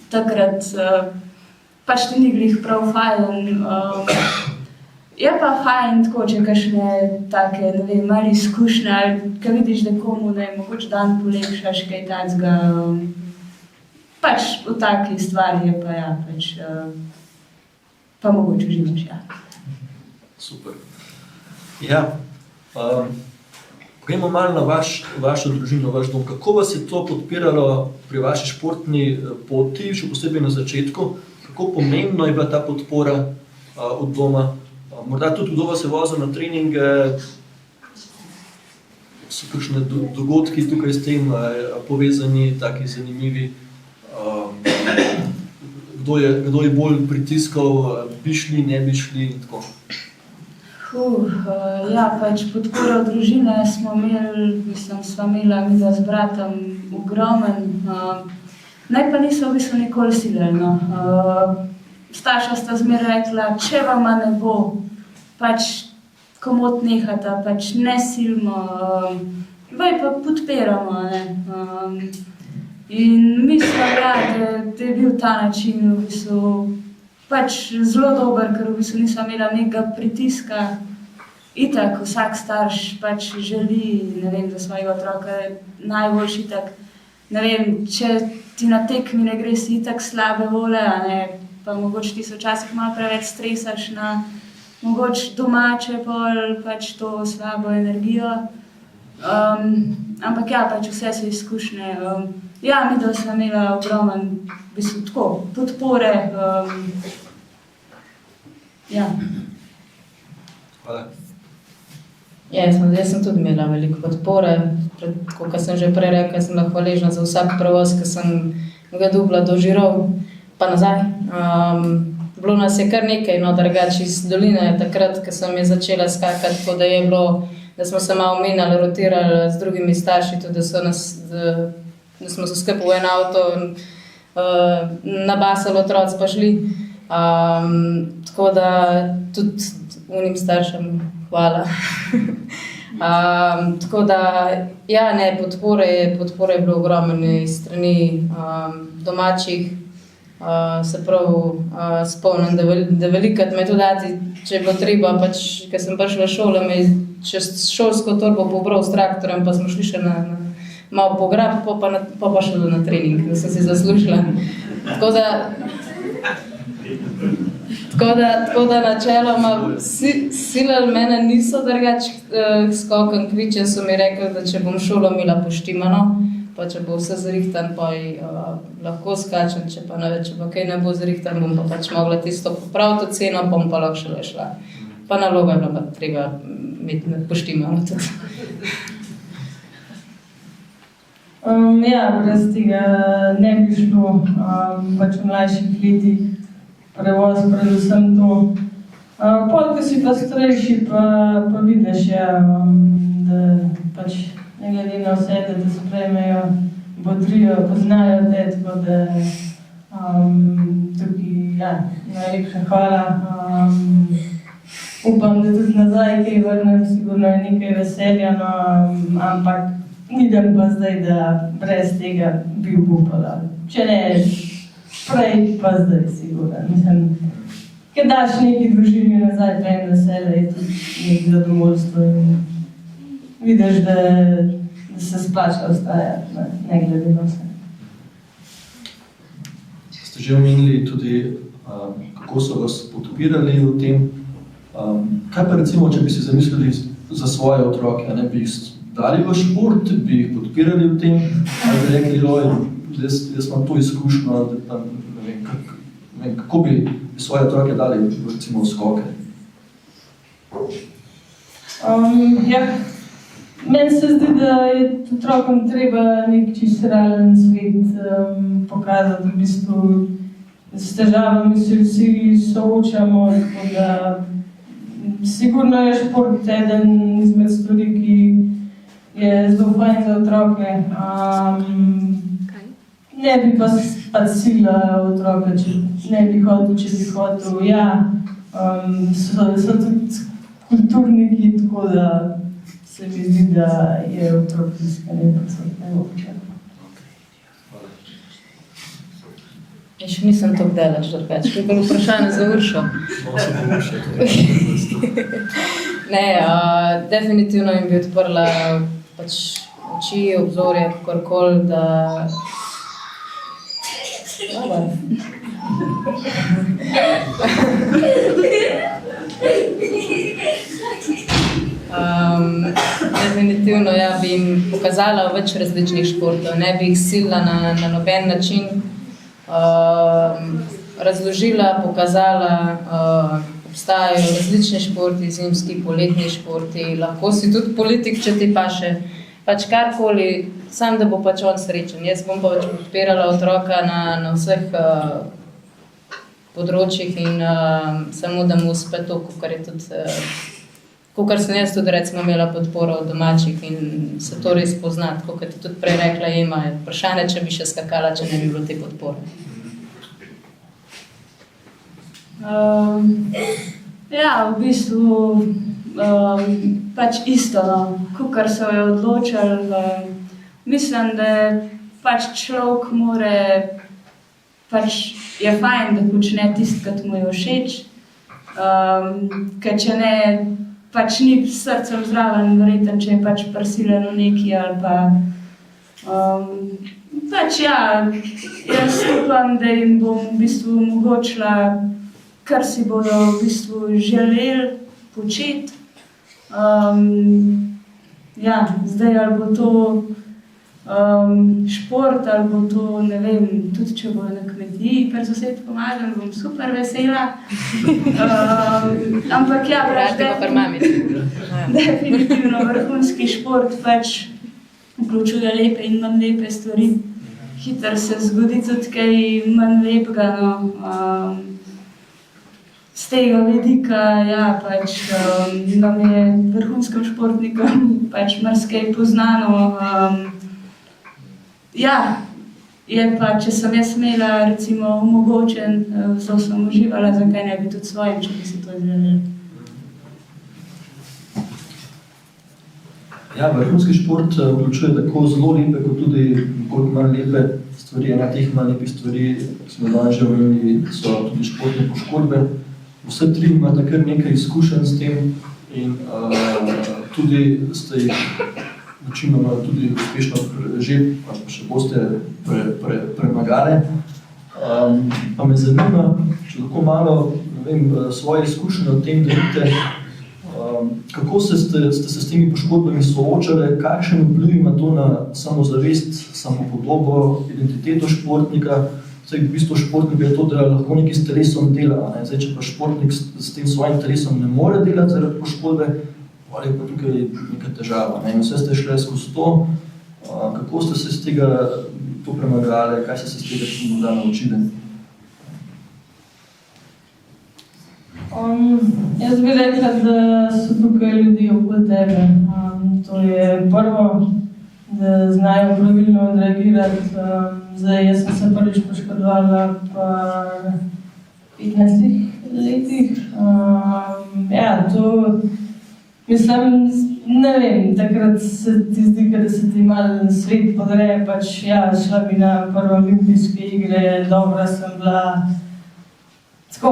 Speaker 4: takrat pač ti ni glih prav fajn. Je pa fajn tako, če kakšne take, ne vem, mali izkušnje, ali kaj vidiš, da komu, ne, mogoče dan polepšaš, kaj tacga. Pač v taki stvari je pa, ja, pač, pa mogoče uživaš, ja.
Speaker 1: Super. Ja, gremo malo na vašo družino, vaš dom. Kako vas je to podpiralo pri vaši športni poti, še posebej na začetku? Kako pomembno je bila ta podpora od doma? Morda tudi, kdo vas je vozil na treninge, so kakšne dogodki tukaj s tem povezani, taki zanimivi? Kdo je bolj pritiskal, bi šli, ne bi šli in tako?
Speaker 4: Ja, pač podporo družine sva imela midva z bratom ogromen. Naj pa niso v bistvu nikoli silili, no. Starša sta zmeraj rekla, če vama ne bo, pač komot nehata, pač ne silimo, vaj pa podpiramo, ne. In mislim, ja, da je bil ta način v bistvu pač zelo dober, ker v bistvu nisem imela nekega pritiska. itak vsak starš pač želi, ne vem, za svojega otroka najboljši itak, ne vem, če ti na tekmi ne gre, si itak slabe vole, a ne, pa mogoče ti se včasih malo preveč stresaš na mogoče domače pol, pač to slabo energijo. Ampak ja, pač vse so izkušnje. Ja, mi da sem imela ogromen, v bistvu tako, podpore. Ja.
Speaker 1: Hvala.
Speaker 3: Jaz sem tudi imela veliko podpore. Kot sem že prej rekla, sem bila hvaležna za vsak prevoz, ki sem ga dobila do Žirov, pa nazaj. Bilo nas je kar nekaj, no, drugače iz doline, takrat, ko sem je začela skakati, tako da je bilo, da smo se malo menjali, rotirali z drugimi starši, tudi da smo se skupaj v en avto nabasali otroci pa šli. Tako da tudi unim staršem hvala. Tako da, ja, ne, podpore je bilo ogromne iz strani domačih. Se pravi, spomnim, da velikrat me to dati, če je bilo treba, pač, ker sem prišla v šolo, me je čez šolsko torbo pobral s traktorjem, pa smo šli še na malo pograb, pa šla na trening, da sem si zaslužila. Tako da načeloma silali mene niso drugače skoken kviče, so mi rekli, da če bom šolo imela poštimano, pa če bo vse zrihtan, pa lahko skačem, če pa ne več, če pa kaj ne bo zrihtan, bom pa pač mogla tisto popraviti ceno, pa bom pa lahko šele šla. Pa naloga je bila pa treba imeti poštimano tudi.
Speaker 5: Ja, brez tega ne bi šlo, pač v mlajših letih prevoz, predvsem to. Pol, ko si pa starejši, pa vidiš, ja, da pač ne glede na vse, da te sprejmejo, bodrijo, poznajo te, tako da tukaj, ja, najlepša hvala. Upam, da tudi nazaj kaj vrnem, sigurno je nekaj veselja, no, ampak vidim pa zdaj, da brez tega bi upala. Če ne prej, pa zdaj sigurno. Mislim, ker daš neki družini nazaj, pa en veselje, je tudi nek zadovoljstvo in vidiš, da se splača ostajati, ne glede na vse.
Speaker 1: Ste že omenili tudi, kako so vas podpirali v tem. Kaj pa recimo, če bi si zamislili za svoje otroke, ne bi jih dali v šport, bi jih podpirali v tem, ali bi rekli, jaz imam to izkušnjo, da ne vem, kako bi svoje otroke dali recimo v skoke?
Speaker 5: Ja, meni se zdi, da je otrokom treba nek čisto realen svet pokazati, v bistvu s težavami se vsi soočamo, tako da sigurno je šport eden izmed stvari, ki je zelo fajn za otroke. Ne bi pa sila otroka, če ne bi hotel, če bi hotel. Ja, so tudi kulturniki, tako da se mi zdi, da je otrok tiskanje podsvetne obče.
Speaker 3: Ja, še nisem tako delač, drugače. To je bilo vprašanje za Uršo. Ne, definitivno jim bi odprla pač oči, obzorje, kakorkoli, da... Definitivno, ja, bi jim pokazala več različnih športov, ne bi jih silila na noben način. Razložila, pokazala, obstajajo različni športi, zimski, poletni športi, lahko si tudi politik, če ti paše, pač karkoli, sam da bo pač on srečen. Jaz bom pa pač podpirala otroka na vseh področjih in samo da mu uspe to, kakor sem jaz tudi recimo imela podporo od domačih in se to res poznati, kakor ti tudi prej rekla, Ema, je vprašanje, če bi še skakala, če ne bi bilo te podpore.
Speaker 4: Ja, v bistvu pač isto, no, kakor so jo odločili. Mislim, da pač človek more, pač je fajn, da počne tisto, kar mu je všeč, ker če ne, pač ni s srcem zraven, verjetno, če je pač prisilen v neki ali pa pač ja, jaz upam, da jim bom v bistvu omogočila, kar si bodo v bistvu želeli početi. Ja, zdaj ali bo to šport, ali bo to, ne vem, tudi če bodo na kmetiji pri sosed pomagali, bom super vesela. Ampak ja, definitivno vrhunski šport pač vključuje lepe in manj lepe stvari. Hitro se zgodi tudi kaj manj lepega, no. Z tega vidika, ja, pač nam je vrhunskim športnikom pač marsikaj poznano. Ja, je pa, če sem jaz imela recimo omogočen, zelo sem uživala, zakaj ne bi tudi svojim, če bi si to želeli.
Speaker 1: Ja, vrhunski šport vključuje tako zelo lepe, kot tudi koliko manj lepe stvari. Ena teh manj lepih stvari, ki smo danes že omenili, so tudi športne poškodbe. Vse tri imate kar nekaj izkušenj s tem in tudi ste jih večinoma tudi uspešno že, pa še boste premagali. Pa me zanima, če lahko malo, ne vem, svoje izkušnje o tem delite, kako ste se s temi poškodbami soočali, kakšen vpliv ima to na samozavest, samopodobo, identiteto športnika. Zdaj, v bistvu športnika je to, da lahko nekaj s telesom dela. Ne? Zdaj, če pa športnik s tem svojim telesom ne more delati zaradi poškodbe, ali je pa tukaj neka težava. Ne? In vse ste šli skozi to, kako ste se z tega to premagali, kaj ste se z tega morda naučili?
Speaker 5: Jaz bi rekla, da so tukaj ljudi okoli tebe. To je prvo, da znajo pravilno odreagirati. Zdaj, jaz sem se prvič poškodovala pa 15 letih. Ja, to, mislim, ne vem, takrat se ti zdi, da se ti malo svet podreje, pač ja, šla bi na prve olimpijske igre, dobra sem bila. Tako,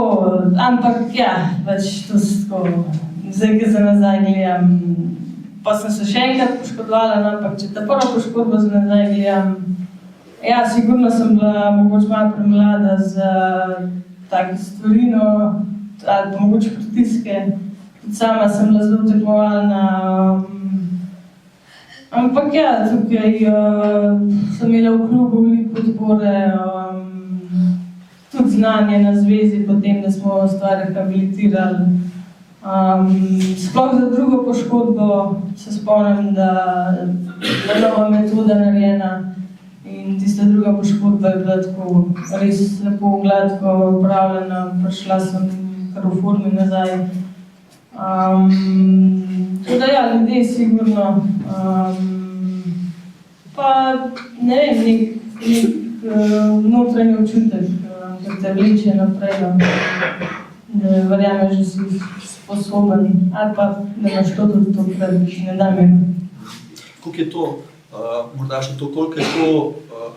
Speaker 5: ampak ja, pač to se tako, zdaj, ki se nazaj gledam, pa sem se še enkrat poškodovala, ampak če ta prva poškodba za nazaj gledam, ja, sigurno sem bila mogoče malo premlada za take stvari, no, ali pa mogoče pritiske. Tudi sama sem bila zelo tekmovalna, ampak ja, tukaj sem imela v klubu veliko podpore, tudi znanje na zvezi, potem, da smo stvar rehabilitirali. Sploh za drugo poškodbo se spomnim, da je nova metoda narejena in tista druga poškodba je bila tako res lepo, gladko upravljena, prišla sem kar v formi nazaj. Tako da ja, ljudje sigurno, pa ne vem, nek notranji občutek, ki te vleče naprej, da verjameš, da si sposoben, ali pa da imaš to tudi to, kar ne da mi.
Speaker 1: Koliko je to, morda še to, koliko je to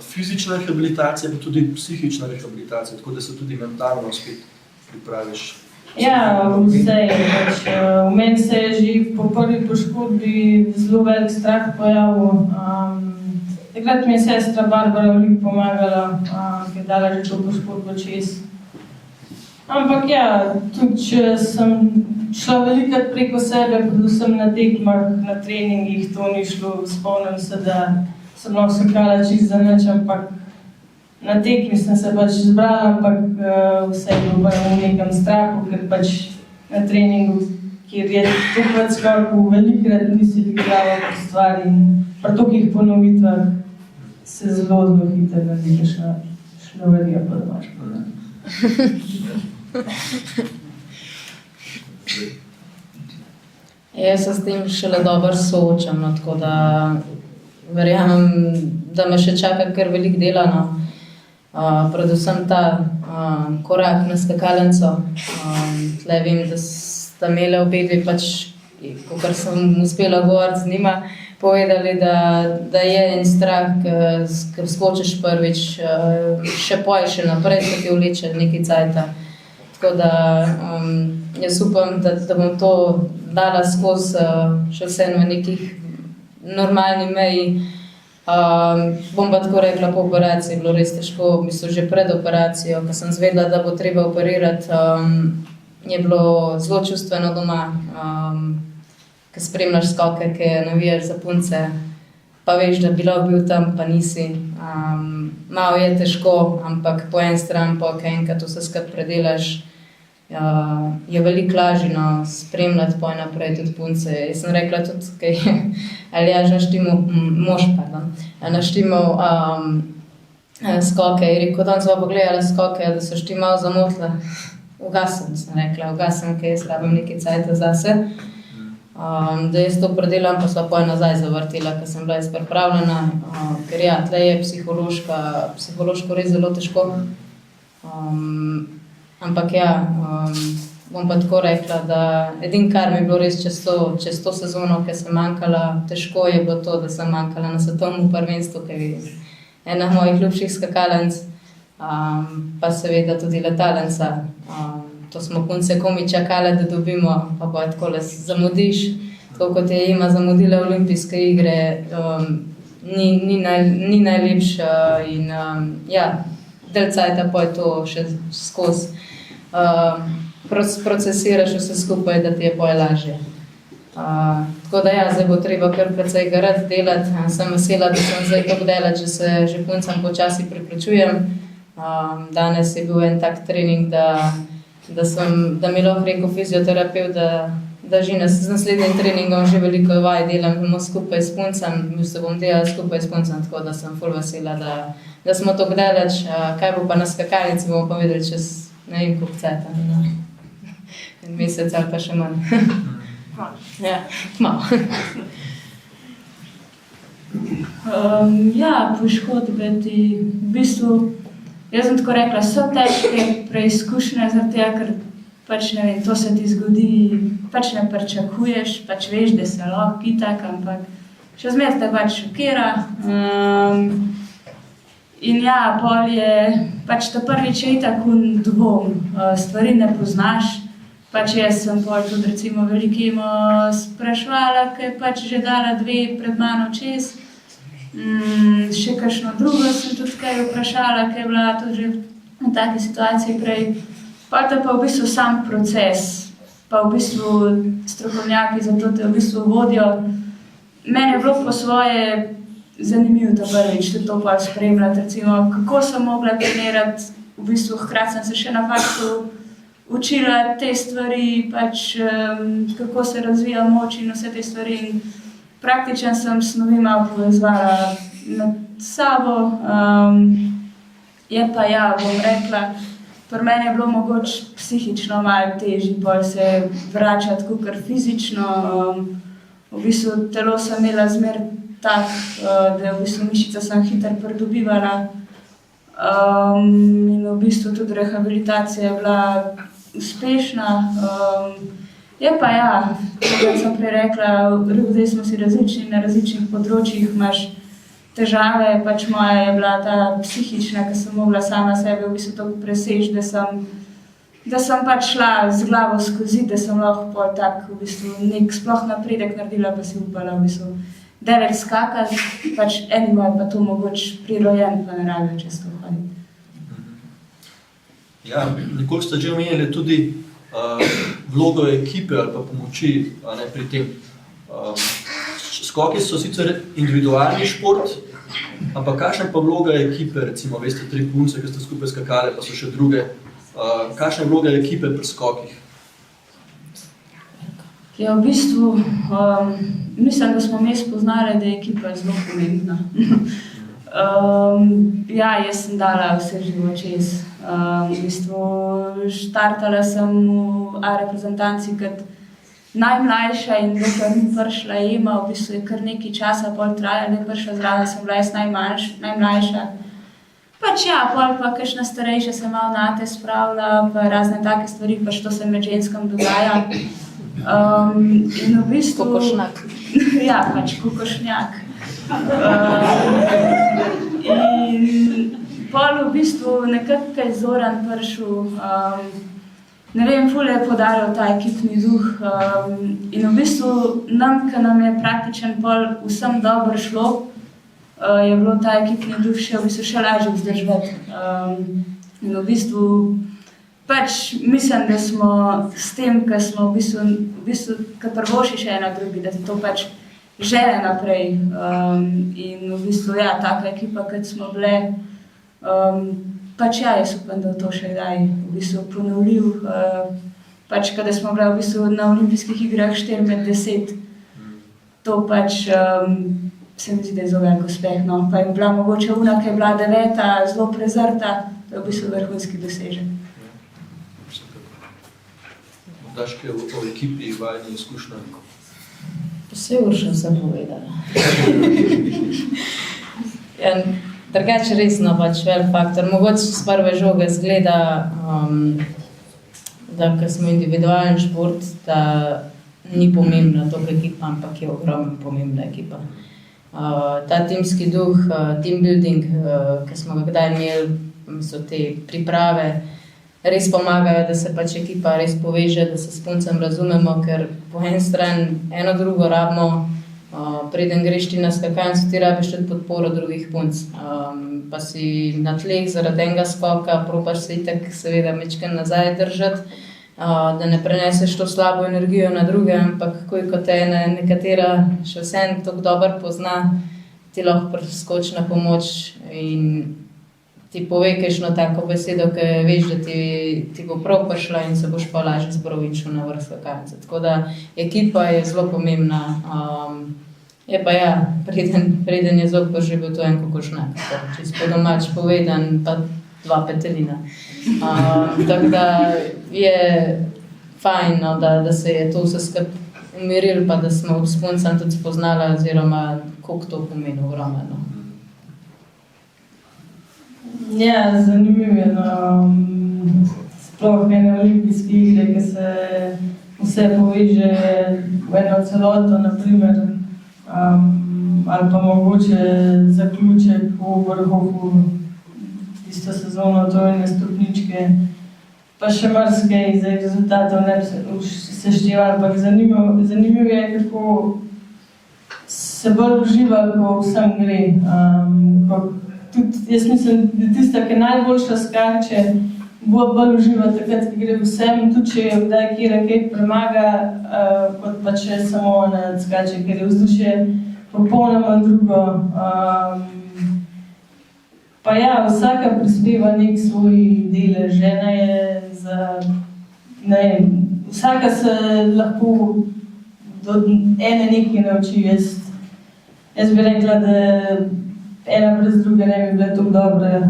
Speaker 1: fizična rehabilitacija, pa tudi psihična rehabilitacija, tako da se tudi mentalno spet pripraviš?
Speaker 5: Ja, vse je. V meni se je že po prvi poškodbi zelo velik strah pojavil. Takrat mi je sestra Barbara veliko pomagala, ki je dala že to poškodbo čez. Ampak ja, tudi če sem šla velikrat preko sebe, predvsem na tekmah, na treningih, to ni šlo. Spomnim se, da sem lahko skakala čisto za nič, ampak na tekmi sem se pač zbrala, ampak vse je bilo v nekem strahu, ker pač na treningu, kjer je tukaj skakal, velikrat nisi igrala po stvari in pri tolikih ponovitvah se zelo hitro narediš šlaverijo pa domaš.
Speaker 3: Jaz se s tem šele dobro soočam, no, tako da verjamem, da me še čaka kar veliko dela, no. Predvsem ta korak na skakalnico. Tle vem, da sta imela obedve pač, kakor sem uspela govoriti z njima, povedali, da je en strah, ker skočiš prvič, še poj, še naprej se ti vleče nekaj cajta. Tako Tako da jaz upam, da bom to dala skozi še vseeno v nekih normalni meji. Bom pa tako rekla, po operaciji je bilo res težko, v bistvu že pred operacijo, ko sem zvedela, da bo treba operirati, je bilo zelo čustveno doma, ko spremljaš skoke, ki navijaš za punce, pa veš, da bi lahko bil tam, pa nisi. Malo je težko, ampak po en stran, po enkrat vse skupaj predelaš, je veliko lažje spremljati poj naprej tudi punce. Jaz sem rekla tudi, kaj je Aljaž naštimal skoke, je rekel, danes sva pogledala skoke, da so ti malo zamotila. Ugasem, sem rekla, ker jaz rabim nekaj cajta zase. Da jaz to predelam, pa sva poj nazaj zavrtela, ker sem bila jaz pripravljena, ker ja, tle je psihološko res zelo težko. Ampak ja, bom pa tako rekla, da edino, kar mi je bilo res čez to sezono, ki sem manjkala, težko je bilo to, da sem manjkala na svetovnem prvenstvu, ker je ena mojih ljubših skakalnic, pa seveda tudi letalnica. To smo punce komaj čakale, da dobimo, pa pa takole zamudiš, tako kot je Ima zamudila olimpijske igre, ni najlepša in ja, del cajta pa je to še skozi. Procesiraš vse skupaj, da ti je poj lažje. Tako da ja, zdaj bo treba kar precej garati delati. Sem vesela, da sem zdaj tako delati, že se že puncam počasi priključujem. Danes je bil en tak trening, da mi lahko rekel fizioterapeut, da že z naslednjim treningom že veliko vaj delamo skupaj s puncem, se bom delala skupaj s puncem, tako da sem ful vesela, da smo to gledali. Kaj bo pa na skakalnici, bomo pa videli čez ne vem koliko cajta, en mesec ali pa še manj. Ja, malo.
Speaker 4: Ja, poškodbe ti v bistvu, jaz sem tako rekla, so težke preizkušnje zaradi tega, ker pač ne vem, to se ti zgodi, pač ne pričakuješ, pač veš, da se lahko itak, ampak še zmeraj te pač šokira. In ja, pol je, pač ta prvič je itak dvom, stvari ne poznaš, pač jaz sem pol tudi recimo veliko spraševala, ki je pač že dala 2 pred mano čez, še kakšno drugo sem tudi kaj vprašala, ki je bila tudi že v taki situaciji prej. Pol te pa v bistvu sam proces, pa v bistvu strokovnjaki za to te v bistvu vodijo. Meni je bilo po svoje zanimivo ta prvič, tudi to pa spremljati, recimo, kako sem mogla trenirati, v bistvu hkrati sem se še na faktu učila te stvari, pač kako se razvija moč in vse te stvari. In praktično sem snovi malo povezvala med sabo. Je pa ja, bom rekla, pri meni je bilo mogoče psihično malo težje, bolj se vračati kakor fizično. V bistvu telo sem imela zmer tak, da v bistvu mišice sem hitro pridobivala. In v bistvu tudi rehabilitacija je bila uspešna. Je pa ja, kot sem prej rekla, zdaj smo si različni, na različnih področjih imaš težave, pač moja je bila ta psihična, ki sem mogla sama sebe v bistvu tako preseči, da sem pač šla z glavo skozi, da sem lahko pol tak v bistvu nek sploh napredek naredila, pa si upala v bistvu delati skakati, pač enim je pa to mogoče prirojen, pa ne rabijo čez to hoditi.
Speaker 1: Ja, nekoliko ste že omenili tudi vlogo ekipe ali pa pomoči pri tem. Skoki so sicer individualni šport, ampak kakšna pa vloga ekipe, recimo, veste, 3 punce, ki ste skupaj skakali, pa so še druge. Kakšna je vloga ekipe pri skokih?
Speaker 4: Ja, v bistvu, mislim, da smo mi spoznali, da je ekipa zelo pomembna. Ja, jaz sem dala vse živo čez. V bistvu, štartala sem v A reprezentanci kot najmlajša in dokler ni prišla Ema, v bistvu je kar nekaj časa pol trajala, da je prišla zraven, sem bila jaz najmlajša. Pač ja, pol pa kakšna starejša se malo nate spravila, pa razne take stvari, pač to se med ženskam dogaja. In v bistvu...
Speaker 3: Kokošnjak.
Speaker 4: Ja, pač kokošnjak. In pol v bistvu nekako je Zoran prišel, ne vem, ful je podaril ta ekipni duh in v bistvu nam, ki nam je praktičen pol vsem dobro šlo, je bilo ta ekipni duh še lažje vzdržati. In v bistvu pač mislim, da smo s tem, ker smo v bistvu kar prvoši še ena drugi, da to pač žele naprej. In v bistvu, ja, taka ekipa, kot smo bile, pač ja, jaz upam, da to še kdaj v bistvu ponovljiv. Pač, kada smo bile v bistvu na olimpijskih igrah 4/10, to pač se mi zdi, da je zelo velik uspeh, no. Pa je bila mogoče una, ki je bila 9, zelo prezrta, to je v bistvu vrhunski dosežek.
Speaker 1: Daš kaj o ekipi, vajni izkušnja?
Speaker 3: Vse Urša sem povedala. Ja, drugače resno pač velik faktor. Mogoče s prve žoge zgleda, da ko smo individualni šport, da ni pomembna toliko ekipa, ampak je ogromno pomembna ekipa. Ta timski duh, team building, ki smo ga kdaj imeli, so te priprave, res pomagajo, da se pač ekipa res poveže, da se s puncem razumemo, ker po eni strani eno drugo rabimo, preden greš ti na skakalnico, ti rabiš tudi podporo drugih punc. Pa si na tleh zaradi enega skoka, probaš se itak seveda mečken nazaj držati, da ne preneseš to slabo energijo na druge, ampak ko te nekatera še vseeno tako dobro pozna, ti lahko priskoči na pomoč in ti pove kakšno tako besedo, ki veš, da ti bo prav prišla in se boš pa lažje zbrovičil na vrh skakalnice. Tako da ekipa je zelo pomembna. Je pa ja, preden je zopet že bil to en kokošnak, čisto po domač povedan, pa 2 petelina. Tako da je fajn, no, da se je to vse skupaj umirilo, pa da smo s puncem tudi spoznali, oziroma koliko to pomeni ogromno.
Speaker 5: Ja, zanimivo je, no, sploh ene olimpijske igre, ki se vse poveže v eno celoto, naprimer, ali pa mogoče zaključek v Oberhofu, tisto sezono, trojne stopničke, pa še marsikaj, zdaj rezultatov ne bi se števali, ampak zanimivo je, kako se bolj uživa, ko vsem gre. Tudi jaz mislim, da tista, ki najboljša skače, bo bolj uživa takrat, ki gre vsem, tudi če je kdaj kaj premaga, kot pa če samo ona skače, ker je vzdušje popolnoma drugo. Pa ja, vsaka prispeva nek svoj delež, žena je za, ne vem, vsaka se lahko od ene nekaj nauči. Jaz bi rekla, da ena brez druge ne bi bile tako dobre,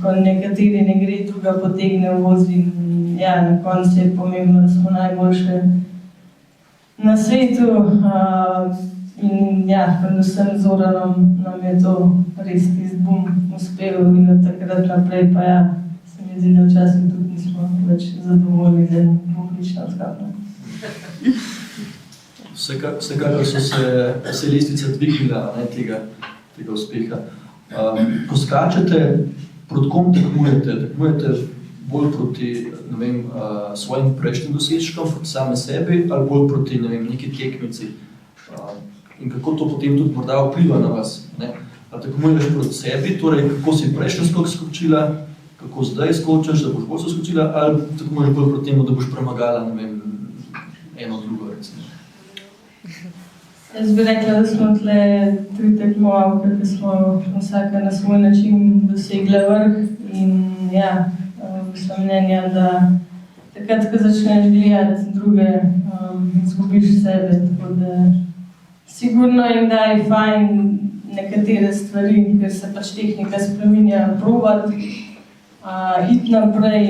Speaker 5: ko nekateri ne gre, druga potegne v voz in ja, na koncu je pomembno, da smo najboljše na svetu. In ja, predvsem z Zoranom nam je to res tisti bum uspel in od takrat naprej pa ja, se mi zdi, da včasih tudi nismo več zadovoljni, da je bohlično odskapno.
Speaker 1: Vsekakor so se lestvice dvignila, ne, tega uspeha. Ko skačete, proti kom tekmujete? Tekmujete bolj proti, ne vem, svojim prejšnjim dosežkom, proti same sebi, ali bolj proti, ne vem, neki tekmici? In kako to potem tudi morda vpliva na vas? Ne? Ali tekmuješ proti sebi, torej kako si prejšnjo skok skočila, kako zdaj skočiš, da boš bolj skočila, ali tekmuješ bolj proti temu, da boš premagala, ne vem, eno drugo, recimo?
Speaker 5: Jaz bi rekla, da smo tle 3 tekmovalke, ki smo vsaka na svoj način dosegle vrh in ja, sem mnenja, da takrat, ko začneš gledati druge, izgubiš sebe, tako da sigurno je kdaj fajn nekatere stvari, ker se pač tehnika spreminja, probati, iti naprej,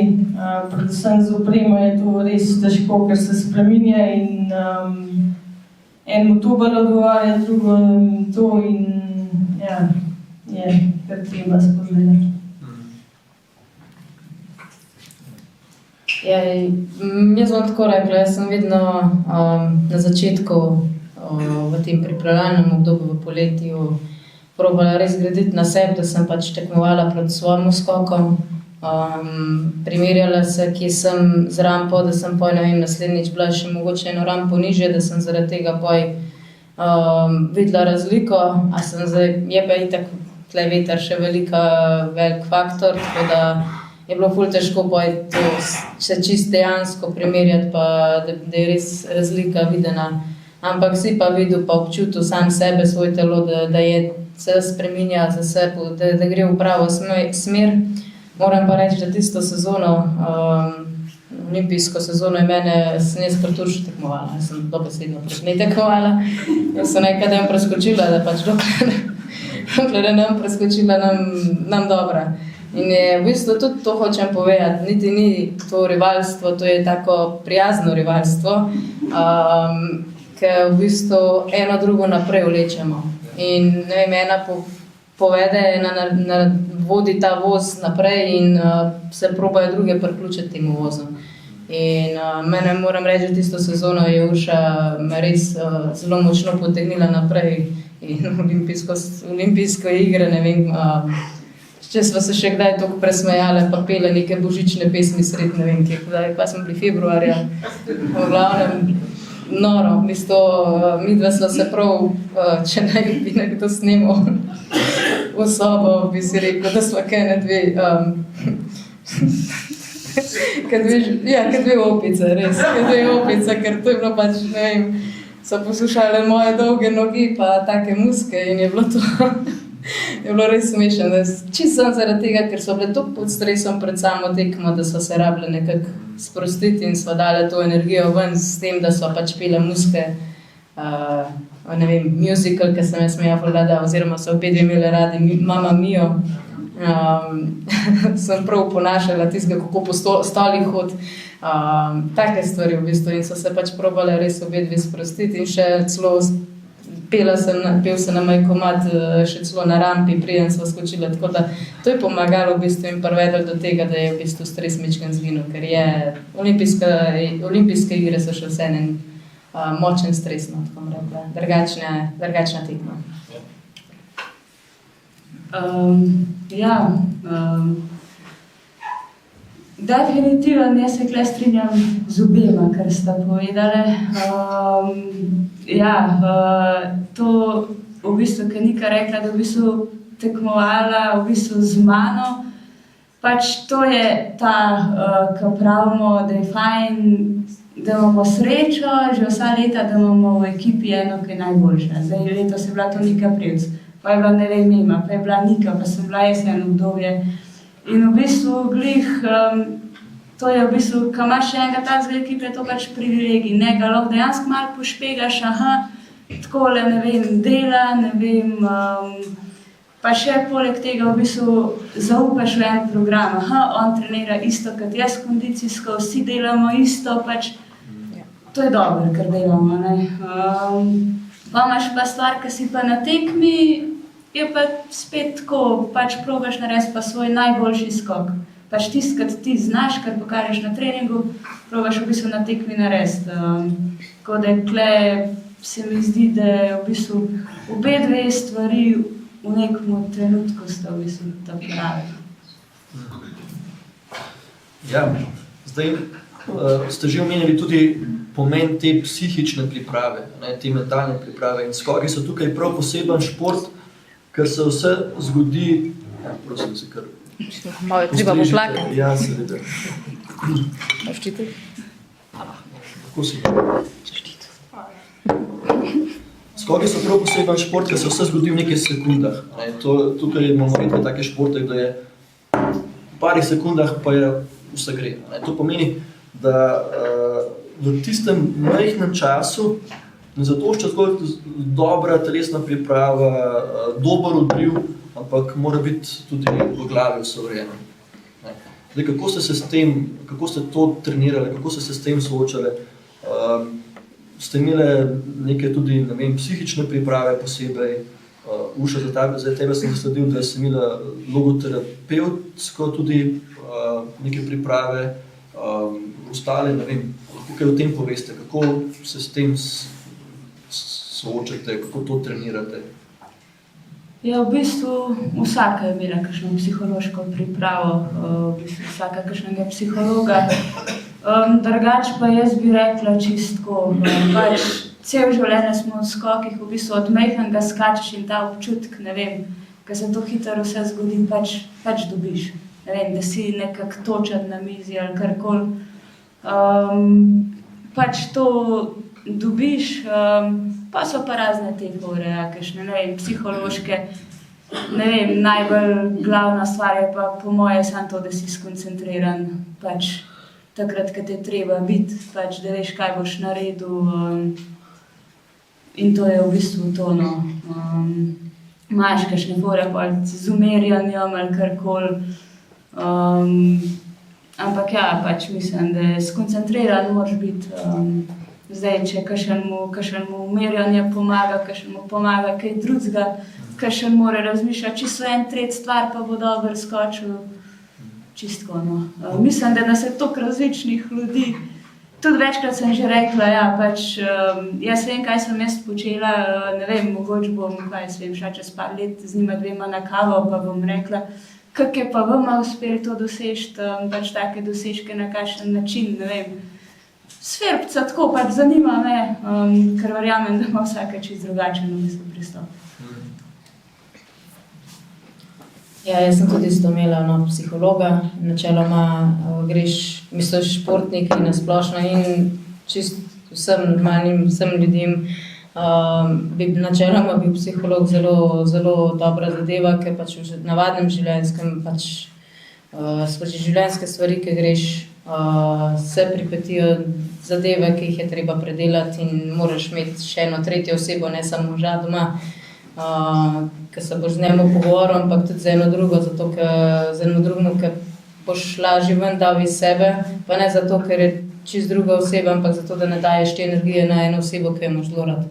Speaker 5: predvsem z opremo je to res težko, ker se spreminja in enemu to bolj odgovarja, drugo to in ja, je kar treba spoznati.
Speaker 3: Ja, jaz bom tako rekla, jaz sem vedno na začetku v tem pripravljalnem obdobju v poletju probala res graditi na sebi, da sem pač tekmovala pred svojim skokom Primerjala se, kje sem z rampo, da sem poj, ne vem, naslednjič bila še mogoče eno rampo nižje, da sem zaradi tega poj videla razliko, a sem zdaj, je pa itak tle veter še velik faktor, tako da je bilo ful težko poj to se čist dejansko primerjati, pa da je res razlika videna. Ampak si pa videl, pa občutil sam sebe, svoj telo, da je se spreminja za sebe, da gre v pravo smer. Moram pa reči, da tisto sezono, olimpijsko sezono sem jaz kar tudi tekmovala, jaz sem dobesedno ne tekmovala. Jaz sem nekaj dan preskočila, da pač dokler nam preskočila, nam dobra. In je v bistvu tudi to hočem povedati, niti ni to rivalstvo, to je tako prijazno rivalstvo, ker v bistvu eno drugo naprej vlečemo. In ne vem, ena povede, ena vodi ta voz naprej in se probajo druge priključiti temu vozu. In mene moram reči, da tisto sezono je Urša me res zelo močno potegnila naprej in olimpijske igre, ne vem, če smo se še kdaj toliko presmejale, pa pele neke božične pesmi sred, ne vem, kdaj smo bili februarja, v glavnem noro, v bistvu midva sva se prav, če naj bi nekdo snemal v sobo, bi si rekel, da sva kaj ne dve, kad dve opice, res, ker to je bilo pač, ne vem, so poslušale moje dolge nogi pa take muske in je bilo to, je bilo res smešno. Čisto zaradi tega, ker so bile toliko pod stresom pred samo tekmo, da so se rabile nekako sprostiti in so dale to energijo ven s tem, da so pač pele muske, ne vem, musical, ki sem jaz imela rada, oziroma so obe dve imeli radi Mamma Mio. Sem prav ponašala tistega, kako po stolih hod, take stvari v bistvu in so se pač probale res obe dve sprostiti in še celo pel se nam je komad še celo na rampi, preden sva skočila, tako da to je pomagalo v bistvu in privedlo do tega, da je v bistvu stres mičken zginil, ker je olimpijske igre so še vse en močen stres, no, tako bom rekla, drugačna tekma.
Speaker 4: Definitivno jaz se tukaj strinjam z obema, kar sta povedali. To v bistvu, ker Nika rekla, da v bistvu tekmovala v bistvu z mano, pač to je ta, ko pravimo, da je fajn, da imamo srečo, že vsa leta, da imamo v ekipi eno, ki je najboljša. Zdaj letos je bila to Nika Prevc, pa je bila ne vem Ema, pa je bila Nika, pa sem bila jaz eno obdobje. In v bistvu glih, to je v bistvu, ko imaš še enega takega ekipe, je to pač privilegij, ne, ga lahko dejansko malo pošpegaš, takole, ne vem, dela, ne vem, pa še poleg tega v bistvu zaupaš v en program, on trenira isto kot jaz kondicijsko, vsi delamo isto, pač to je dobro, kar delamo, ne. Pa imaš pa stvar, ki si pa na tekmi, je pa spet tako, pač probaš narediti pa svoj najboljši skok. Pač tisti, kad ti znaš, kar pokažeš na treningu, probaš v bistvu na tekmi narediti. Tako da tukaj se mi zdi, da je v bistvu obe dve stvari v nekom trenutku sta v bistvu tako pravi.
Speaker 1: Ja, zdaj ste že omenili tudi pomen te psihične priprave, ne, te mentalne priprave in skoki so tukaj prav poseben šport, ker se vse zgodi, prosim se kar
Speaker 3: malo je treba poplakati.
Speaker 1: Ja, seveda.
Speaker 3: Zaščiti.
Speaker 1: Kako si? Skoki so prav poseben šport, ker se vse zgodi v nekaj sekundah. Ne, tukaj imamo nekaj take športe, da je v parih sekundah pa je vse gre. Ne, to pomeni, da v tistem majhnem času ne zadošča zgolj dobra telesna priprava, dober odriv, ampak mora biti tudi v glavi vse urejeno. Zdaj, kako ste se s tem, kako ste to trenirali, kako ste se s tem soočali? Ste imeli neke tudi, ne vem, psihične priprave posebej? Urša, za tebe sem zasledil, da si imela logoterapevtsko tudi neke priprave, ostale, ne vem, kaj o tem poveste, kako se s tem soočate, kako to trenirate?
Speaker 4: Ja, v bistvu vsaka je imela kakšno psihološko pripravo, v bistvu vsaka kakšnega psihologa. Drugače pa jaz bi rekla čistko, pač cel življenje smo v skokih, v bistvu od majhnega skačeš in ta občutek, ne vem, ko se to hitro vse zgodi, pač dobiš. Ne vem, da si nekako točen na mizi ali karkoli. Pač to dobiš, pa so pa razne te fore, kakšne, ne vem, psihološke. Ne vem, najbolj glavna stvar je pa po moje samo to, da si skoncentriran, pač takrat, ko te treba biti, pač da veš, kaj boš naredil. In to je v bistvu to, no. Imaš kakšne fore z umerjanjem ali karkoli. Ampak ja, pač mislim, da skoncentriran moraš biti. Zdaj, če kakšnemu umerjanje pomaga, kakšnemu pomaga kaj drugega, kakšen mora razmišljati, čisto en tret stvar pa bo dobro skočil. Čistko, no. Mislim, da nas je toliko različnih ljudi. Tudi večkrat sem že rekla, ja, pač jaz vem, kaj sem jaz počela, ne vem, mogoče bom, šla čez par let z njima dvema na kavo, pa bom rekla, kako je pa vama uspeli to doseči, pač take dosežke na kakšen način, ne vem. Sverbca, tako pač zanima me, ker verjamem, da ima vsaka čisto drugačen pristop.
Speaker 3: Ja, jaz sem tudi isto imela psihologa, načeloma greš, misliš športniki na splošno in čisto vsem normalnim, vsem ljudem, načeloma bil psiholog zelo dobra zadeva, ker pač v navadnem življenjskem pač skozi življenjske stvari, ki greš, se pripetijo zadeve, ki jih je treba predelati in moraš imeti še eno tretjo osebo, ne samo moža doma, ker se boš z njemu pogovoril, ampak tudi za eno drugo, ker boš lažje ven dal iz sebe, pa ne zato, ker je čisto druga oseba, ampak zato, da ne daješ te energije na eno osebo, ki jo imaš zelo rad.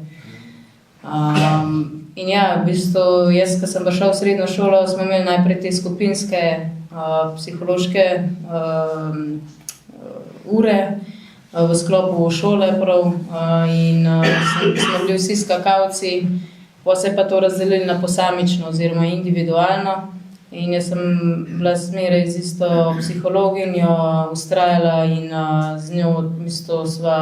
Speaker 3: In ja, v bistvu jaz, ko sem šla v srednjo šolo, smo imeli najprej te skupinske psihološke ure v sklopu šole prav in smo bili vsi skakalci. Pa se pa to razdelili na posamično oziroma individualno in jaz sem bila zmeraj z isto psihologinjo, vztrajala in z njo v bistvu sva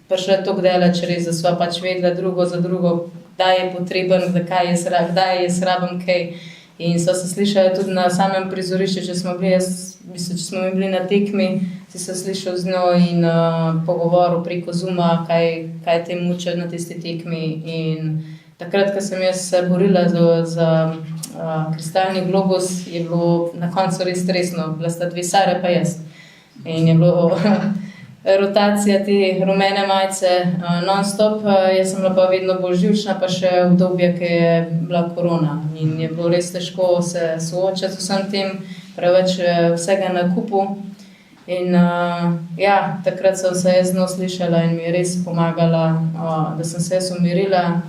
Speaker 3: prišla toliko daleč, res, da sva pač vedela drugo za drugo, kdaj je potreben, kdaj jaz rabim kaj. In so se slišali tudi na samem prizorišču, če smo bili na tekmi, si se slišal z njo in pogovoril preko Zooma, kaj te muče na tisti tekmi. In takrat, ko sem jaz se borila za kristalni globus, je bilo na koncu res stresno. Bila sta dve Sare pa jaz. In je bilo rotacija te rumene majice non-stop. Jaz sem bila pa vedno bolj živčna, pa še v obdobje, ki je bila korona. In je bilo res težko se soočati z vsem tem, preveč vsega na kupu. In ja, takrat sem se jaz z njo slišala in mi je res pomagala, da sem se jaz umirila.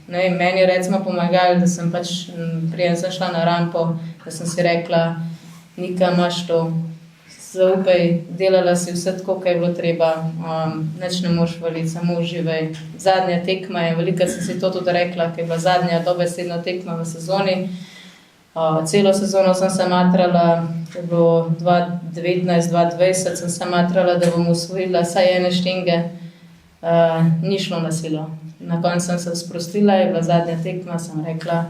Speaker 3: Ne vem, meni je recimo pomagalo, da sem pač, preden sem šla na rampo, da sem si rekla, Nika, imaš to, zaupaj, delala si vse tako, kaj je bilo treba, nič ne moš valiti, samo uživaj. Zadnja tekma je, veliko sem si to tudi rekla, ker je bila zadnja dobesedna tekma v sezoni. Celo sezono sem se matrala, je bilo 2019-2020, sem se matrala, da bom osvojila saj ene štenge. Ni šlo na silo. Na koncu sem se sprostila, je bila zadnja tekma, sem rekla,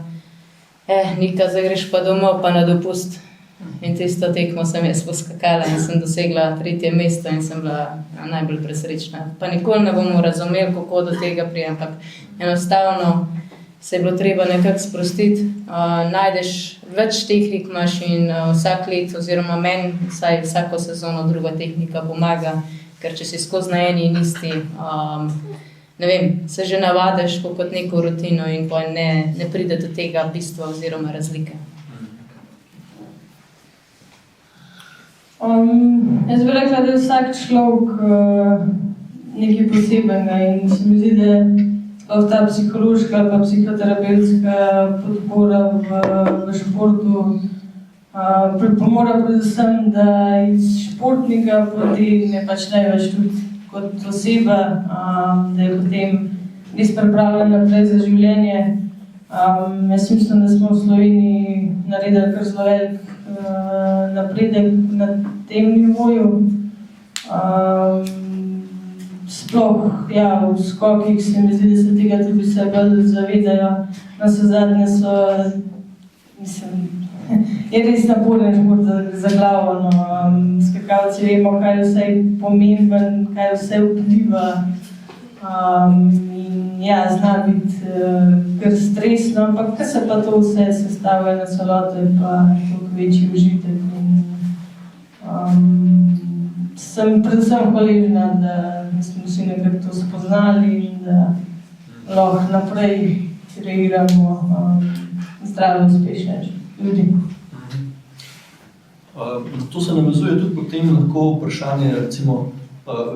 Speaker 3: Nika, zdaj greš pa domov, pa na dopust. In tisto tekmo sem jaz poskakala in sem dosegla 3. mesto in sem bila najbolj presrečna. Pa nikoli ne bomo razumeli, kako do tega prije, ampak enostavno se je bilo treba nekako sprostiti. Najdeš več tehnik imaš in vsak let, oziroma meni vsaj vsako sezono druga tehnika pomaga, ker če si skozi na eni in isti, ne vem, se že navadiš kot neko rutino in pa ne pride do tega bistva oziroma razlike.
Speaker 5: Jaz bi rekla, da je vsak človek nekaj posebnega in se mi zdi, da ta psihološka ali pa psihoterapevtska podpora v športu pripomore predvsem, da iz športnika potegne pač največ tudi kot oseba, da je potem res pripravljen naprej za življenje. Jaz mislim, da smo v Sloveniji naredili kar zelo velik napredek na tem nivoju. Sploh v skokih se mi zdi, da se tega tudi vse bolj zavedajo. Navsezadnje so, je res naporen šport za glavo. Skakalci vemo, kaj vse je pomemben, kaj vse vpliva. Zna biti kar stresno, ampak ko se pa to vse sestavlja na celoto, je pa toliko večji užitek. Sem predvsem hvaležna, da smo vsi nekako to spoznali in da lahko naprej kreiramo zdrave, uspešne ljudi.
Speaker 1: To se navezuje tudi potem lahko vprašanje recimo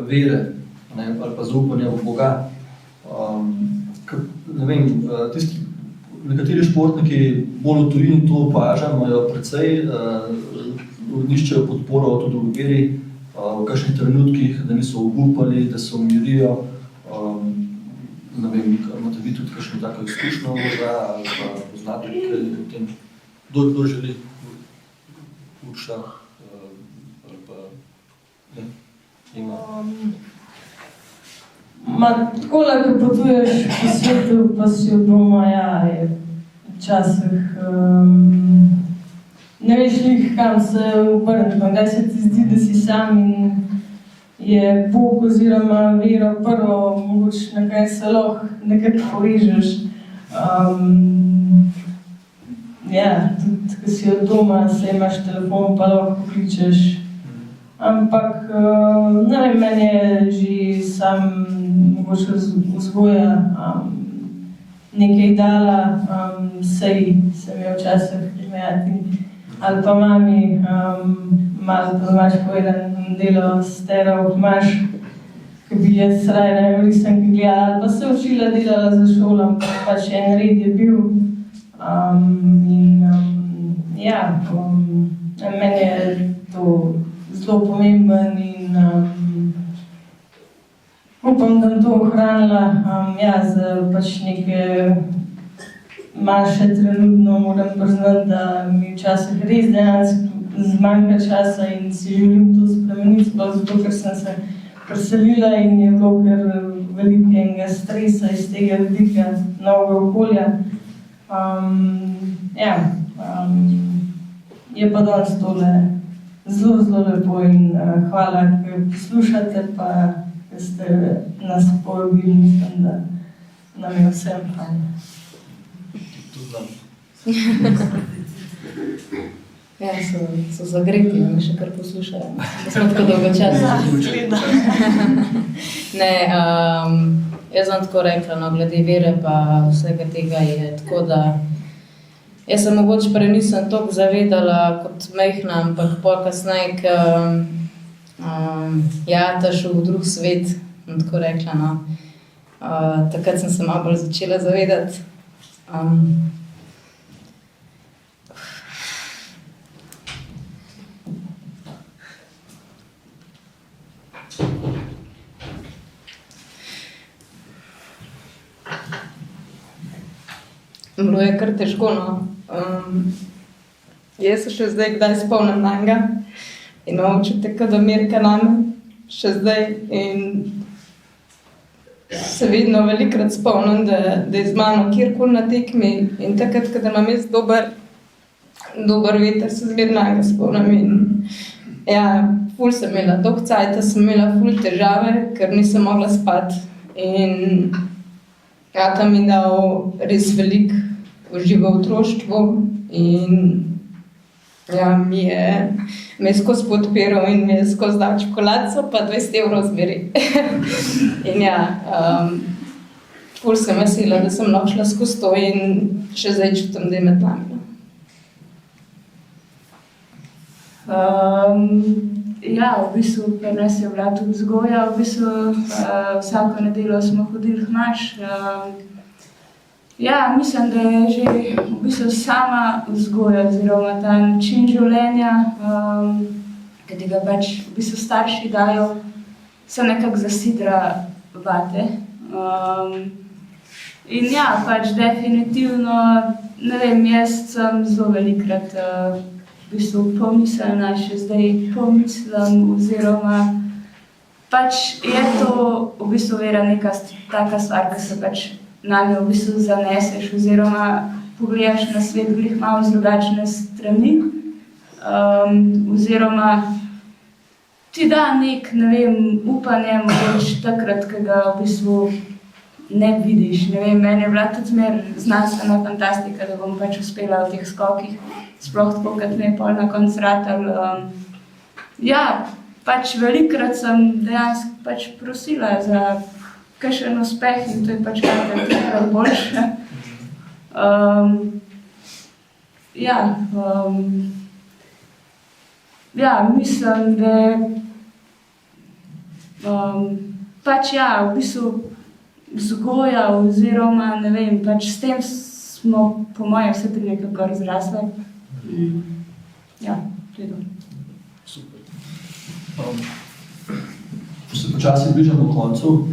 Speaker 1: vere, ali pa zaupanja v Boga. Ne vem, nekateri športniki bolj v tujini to opažam, imajo precej, iščejo podporo tudi v veri, v kakšnih trenutkih, da niso obupali, da se umirijo. Ne vem, imate vi tudi kakšno tako izkušnjo morda, ali pa poznate kaj o tem, kdo želi Urša, ali pa ne, ima.
Speaker 5: Takole, ko potuješ po svetu, pa si od doma, je včasih ne veš lih, kam se obrniti, kdaj se ti zdi, da si sam in je Bog oziroma vero prvo, mogoče na kaj se lahko nekako povežeš. Tudi ko si od doma, se imaš telefon, pa lahko pokličeš. Ampak, ne vem, meni je že sam mogoče vzgoja nekaj dala, sej sem jo včasih imeti. Ali pa mami, malo poznaš povedan delo sterov, imaš, ki bi jaz raje risanke gledala, ali pa se učila, delala za šolo, ampak pač en red je bil. Meni je to zelo pomemben in upam, da bom to ohranila. Za pač neke manjše trenutno moram priznati, da mi včasih res dejansko zmanjka časa in si želim to spremeniti, sploh zato, ker sem se preselila in je bilo kar velikega stresa iz tega vidika novega okolja. Je pa danes tole zelo, zelo lepo in hvala, ker poslušate, pa ker ste nas povabili, mislim, da nam je vsem fajn.
Speaker 3: So zagreti, me še kar poslušajo. Da smo tako dolgo časa. Jaz sem tako rekla, glede vere pa vsega tega je tako, da jaz se mogoče prej nisem toliko zavedala kot majhna, ampak pol kasneje, ta šel v drug svet, bom tako rekla, takrat sem se malo bolj začela zavedati. Bilo je kar težko, Jaz se še zdaj kdaj spomnim nanjega in imam občutek, da merka name še zdaj in se vedno velikokrat spomnim, da je z mano kjerkoli na tekmi in takrat, kada imam jaz dober veter, se zmer nanjega spomnim in ful sem imela, dolgo cajta sem imela ful težave, ker nisem mogla spati in ata mi dal res veliko uživa v otroštvu in me je skozi podpiral in mi je skozi dal čokoladico pa 20 € zmeri. Ful sem vesela, da sem lahko šla skozi to in še zdaj čutim, da je med nami.
Speaker 4: V bistvu pri nas je bila tudi vzgoja, v bistvu vsako nedeljo smo hodili k maš. Mislim, da je že v bistvu sama vzgoja oziroma ta način življenja, ki ga pač v bistvu starši dajo, se nekako zasidra vate. In ja, pač definitivno, ne vem, jaz sem zelo velikrat v bistvu pomislila, še zdaj pomislim, oziroma pač je to v bistvu vera neka taka stvar, ki se pač nanjo v bistvu zaneseš, oziroma pogledaš na svet glih malo z drugačne strani, oziroma ti da nek, ne vem, upanje, mogoče takrat, ki ga v bistvu ne vidiš. Ne vem, meni je bila tudi zmer znanstvena fantastika, da bom pač uspela v teh skokih, sploh tako, kot me je pol na koncu ratal. Ja, pač velikokrat sem dejansko pač prosila za kakšen uspeh in to je pač kakrat boljše. Ja, mislim, da pač ja, v bistvu vzgoja oziroma, ne vem, pač s tem smo po mojem vse tri nekako razrasle. Ja, to je to.
Speaker 1: Super. Se počasi bližamo koncu,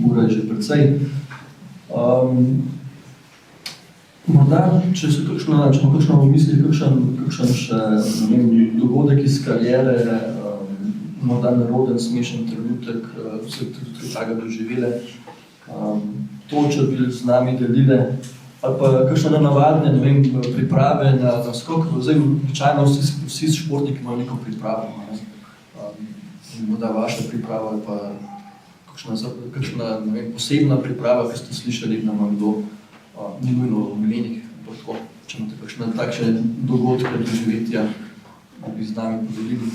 Speaker 1: ura je že precej. Morda, če imamo kakšno v misli, kakšen še, ne vem, dogodek iz kariere, morda neroden, smešen trenutek, vse tudi tako doživele, to, če bi z nami delile, ali pa kakšne nenavadne, ne vem, priprave na skok. Zdaj, običajno vsi športniki imajo neko pripravo, morda vaša priprava ali pa kakšna, ne vem, posebna priprava, ki ste slišali, da ima kdo, ni nujno v milenih, tako, če imate kakšne takšne dogodke, doživetja, da bi z nami podelili.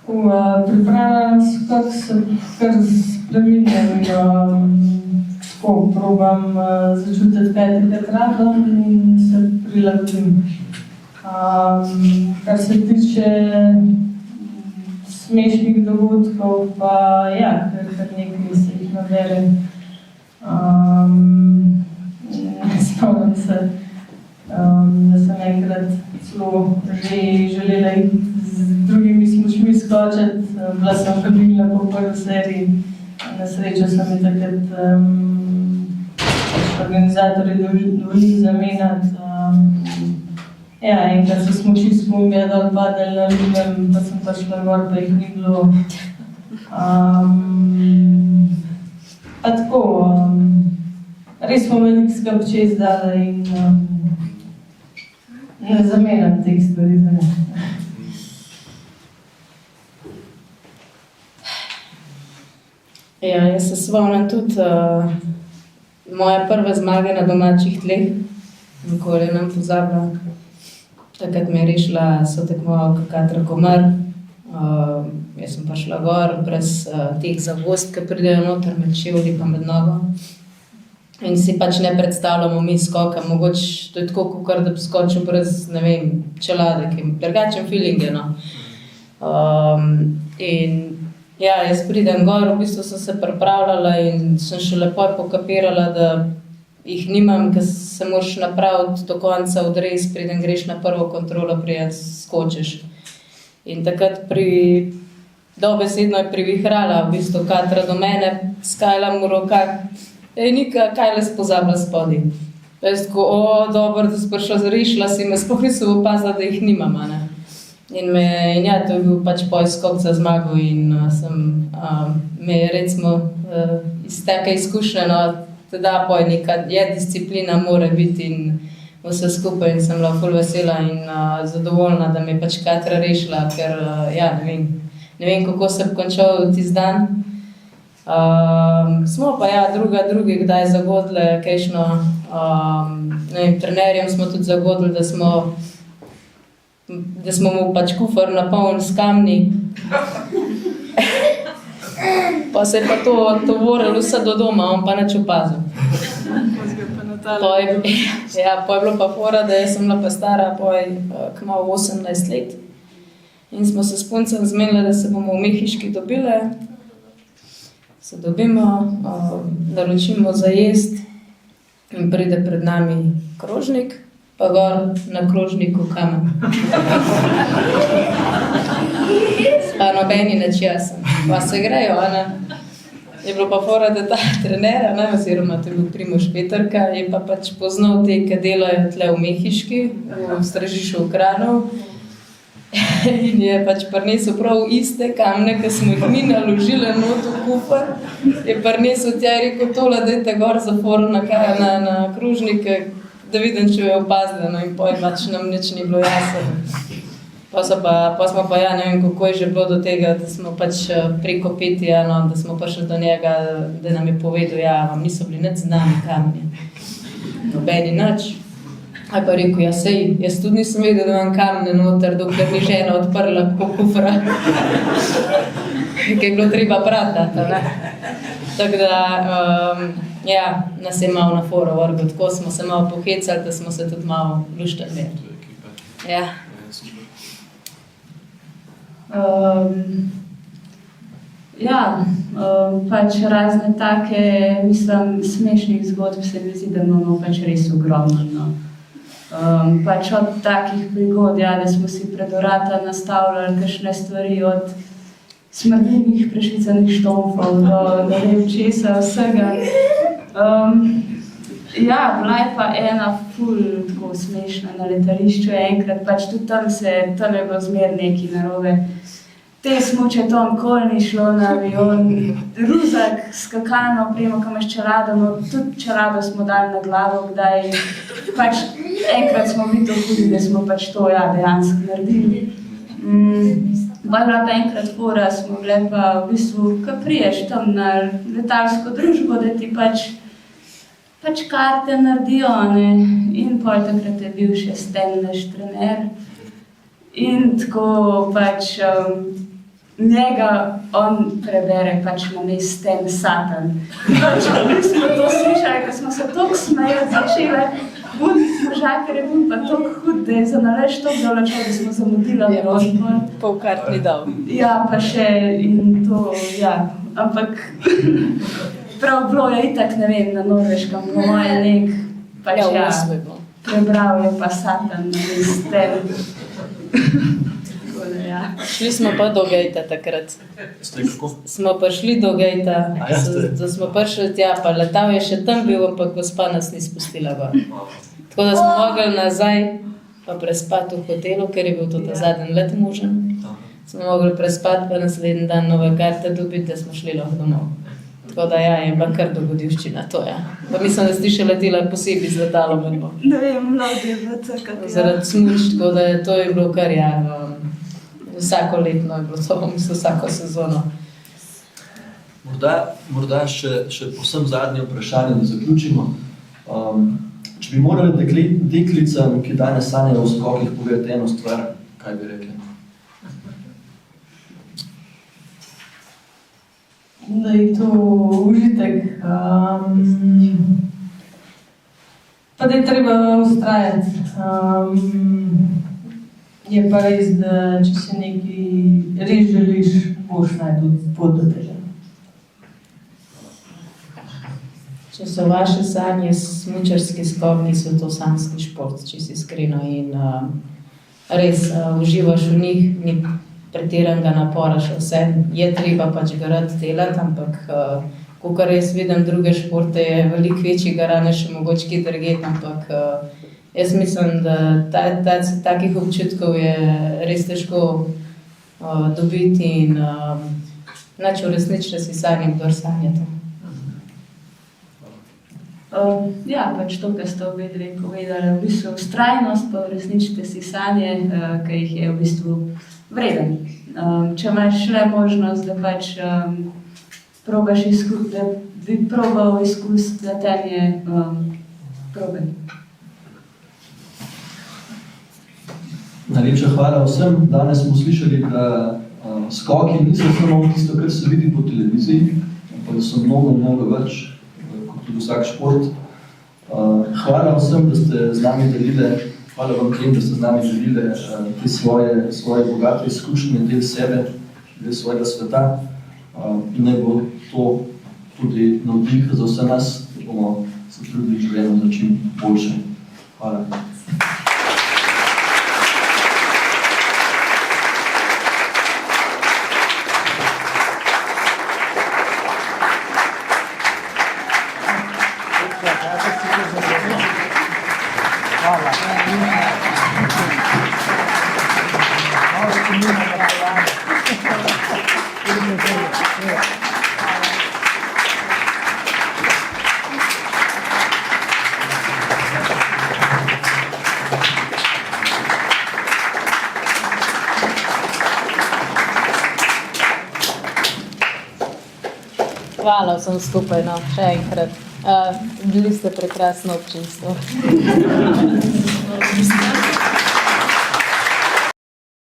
Speaker 5: Priprava na skok se kar spreminjam, tako probam začutiti petikrat radom in se prilagodim. Kar se tiče smešnih dogodkov, pa ja, kar nekaj se jih nabere. Spomnim se, da sem enkrat celo že želela iti z drugimi smučmi skočiti, bila sem pravilna po prvi seriji. Na srečo so mi takrat organizatorji dovolili zamenjati. Ja, enkrat so smuči s Mumbija dol padali na ljubem, pa sem prišla gor, pa jih ni bilo. Pa tako, res smo veliko skrbče izdala in ne zamenjam teh stvari.
Speaker 3: Ja, jaz se spomnim tudi moje prve zmage na domačih tleh, nikoli nam pozabila. Takrat me je rešila sotekmovalka Katra Komar. Jaz sem prišla gor brez teh zavost, ki pridejo noter med čevlji pa med nogo. In si pač ne predstavljamo mi skoka, mogoče to je tako, kakor da bi skočil brez, ne vem, čelade, drugačen feeling je, no. In ja, jaz pridem gor, v bistvu sem se pripravljala in sem še lepo pokapirala, da jih nimam, ker se moraš napraviti do konca odrez, preden greš na prvo kontrolo, preden skočiš. In takrat dobesedno je privihrala, v bistvu Katra do mene, skajlam v rokah, Nika, kaj le spozabila spodaj. Jaz tako, dobro, da si prišla, zarišila si me, sploh nisem opazila, da jih nimam, ne. In ja, to je bil pač poj skok za zmago in me je recimo iz take izkušnje, no, teda poj neka disciplina mora biti in vse skupaj in sem bila ful vesela in zadovoljna, da me je pač Katra rešila, ker ja, ne vem, kako se bi končal tisti dan. Smo pa ja, drugi kdaj zagodile, kajšno, ne vem, trenerjem smo tudi zagodili, da smo mu pač kufer napolnili s kamni. Pa se je pa to tovorilo vse do doma, on pa nič opazil. Po je bilo pa fora, da sem bila pa stara, kmalu 18 let. In smo se s puncem zmenili, da se bomo v Mehiški dobile. Se dobimo, naročimo za jest in pride pred nami krožnik, pa gor na krožniku kamen. Pa nobeni nič jasen. Pa se grejo, ne? je bilo pa fora, da ta trener, ne, oziroma to je bil Primož Petrka, je pa pač poznal te, ki delajo tle v Mehiški, v Stražišu v Kranju. In je pač prinesel prav iste kamne, ki smo jih mi naložili not v kufer. Je prinesel tja in rekel, tole dajte gor za forum na krožnike, da vidim, če je opazila, no in potem pač nam nič ni bilo jasno. Pa smo pa, ja, ne vem, kako je že bilo do tega, da smo pač preko Petija, no, da smo prišli do njega, da nam je povedal, ja, vam niso bili nič znani kamni. Nobeni nič. A pa rekel, ja, sej, jaz tudi nisem vedel, da imam kamne noter, dokler ni žena odprla kufra. Kaj je bilo treba pratati, ne? Tako da, ja, nas je malo na foro vrgel, tako smo se malo pohecali, da smo se tudi malo luštali. Ja.
Speaker 4: Pač razne take, mislim, smešnih zgodb se mi zdi, da imamo pač res ogromno, no. Pač od takih prigod, ja, da smo si pred vrata nastavljali kakšne stvari, od smrdljivih prešvicanih štomfov do ne vem česa, vsega. Ja, bila je pa ena ful tako smešna na letališču enkrat, pač tudi tam je bilo zmer nekaj narobe. Te smuče to nikoli ni šlo na avion, ruzak, skakalno opremo, kam je s čeladom, tudi čelado smo dali na glavo, kdaj, pač enkrat smo bili to hudi, da smo pač to, ja, dejansko naredili. Bila pa enkrat fora, smo bile pa v bistvu, ko priješ tam na letalsko družbo, da ti pač karte naredijo, ne, in pol takrat je bil še Sten naš trener. In tako pač njega on prebere pač na mest Sten Satan. Pač smo to slišali, ko smo se toliko smejali, začeli buditi moža, ker je bil pa toliko hud, da je za nalež toliko zavlačal, da smo zamudili.
Speaker 3: Pol kart ni dal.
Speaker 4: Ja, pa še in to, ja, ampak prav bilo je itak, ne vem, na Norveškem, po moje nek, pač ja, prebral je pa Satan na mest Sten. Ja.
Speaker 3: Šli smo pa do gejta takrat.
Speaker 1: Ste kako?
Speaker 3: Smo prišli do gejta,
Speaker 1: Ja,
Speaker 3: da smo prišli tja, pa letal je še tam bil, ampak gospa nas ni spustila gor. Tako da smo mogli nazaj pa prespati v hotelu, ker je bil to ta zadnji let možen. Smo mogli prespati, pa naslednji dan nove karte dobiti, da smo šli lahko domov. Tako da ja, je bila kar dogodivščina to, ja. Pa mislim, da ste še letela posebej z letalom.
Speaker 4: Ne vem, mladi je bilo tako.
Speaker 3: Zaradi smuč, tako da to je bilo kar, ja, vsako letno je bilo to, mislim, vsako sezono.
Speaker 1: Morda še povsem zadnje vprašanje, da zaključimo. Če bi morali deklicam, ki danes sanjajo o skokih, povedati eno stvar, kaj bi rekli?
Speaker 5: Da je to užitek. Pa da je treba ustrajati. Je pa res, da če si nekaj res želiš, boš najdel pot do tega.
Speaker 3: Če so vaše sanje smučarski skok, niso to sanjski šport, če si iskreno in res uživaš v njih, ni pretiranega napora še vse. Je treba pač garati delati, ampak kakor res vidim druge športe, je veliko večji garane še mogoče kaj drugje, ampak jaz mislim, da takih občutkov je res težko dobiti in nič uresničiti si sanjam, kdor sanja to.
Speaker 4: Ja, pač to, kar ste obe dve povedali, v bistvu vztrajnost, pa uresničite si sanje, ki jih je v bistvu vreden. Če imaš le možnost, da pač probaš da bi probal izkusiti letenje, probaj.
Speaker 1: Najlepša hvala vsem. Danes smo slišali, da skoki niso samo tisto, kar se vidi po televiziji, ampak da so mnogo več, kot tudi vsak šport. Hvala vsem, da ste z nami delili, hvala vam tem, da ste z nami delili te svoje bogate izkušnje, del sebe, del svojega sveta. In naj bo to tudi navdih za vse nas, da bomo se trudili življenje za čim boljše. Hvala.
Speaker 3: Hvala vsem skupaj, no, še enkrat. Bili ste prekrasno občinstvo.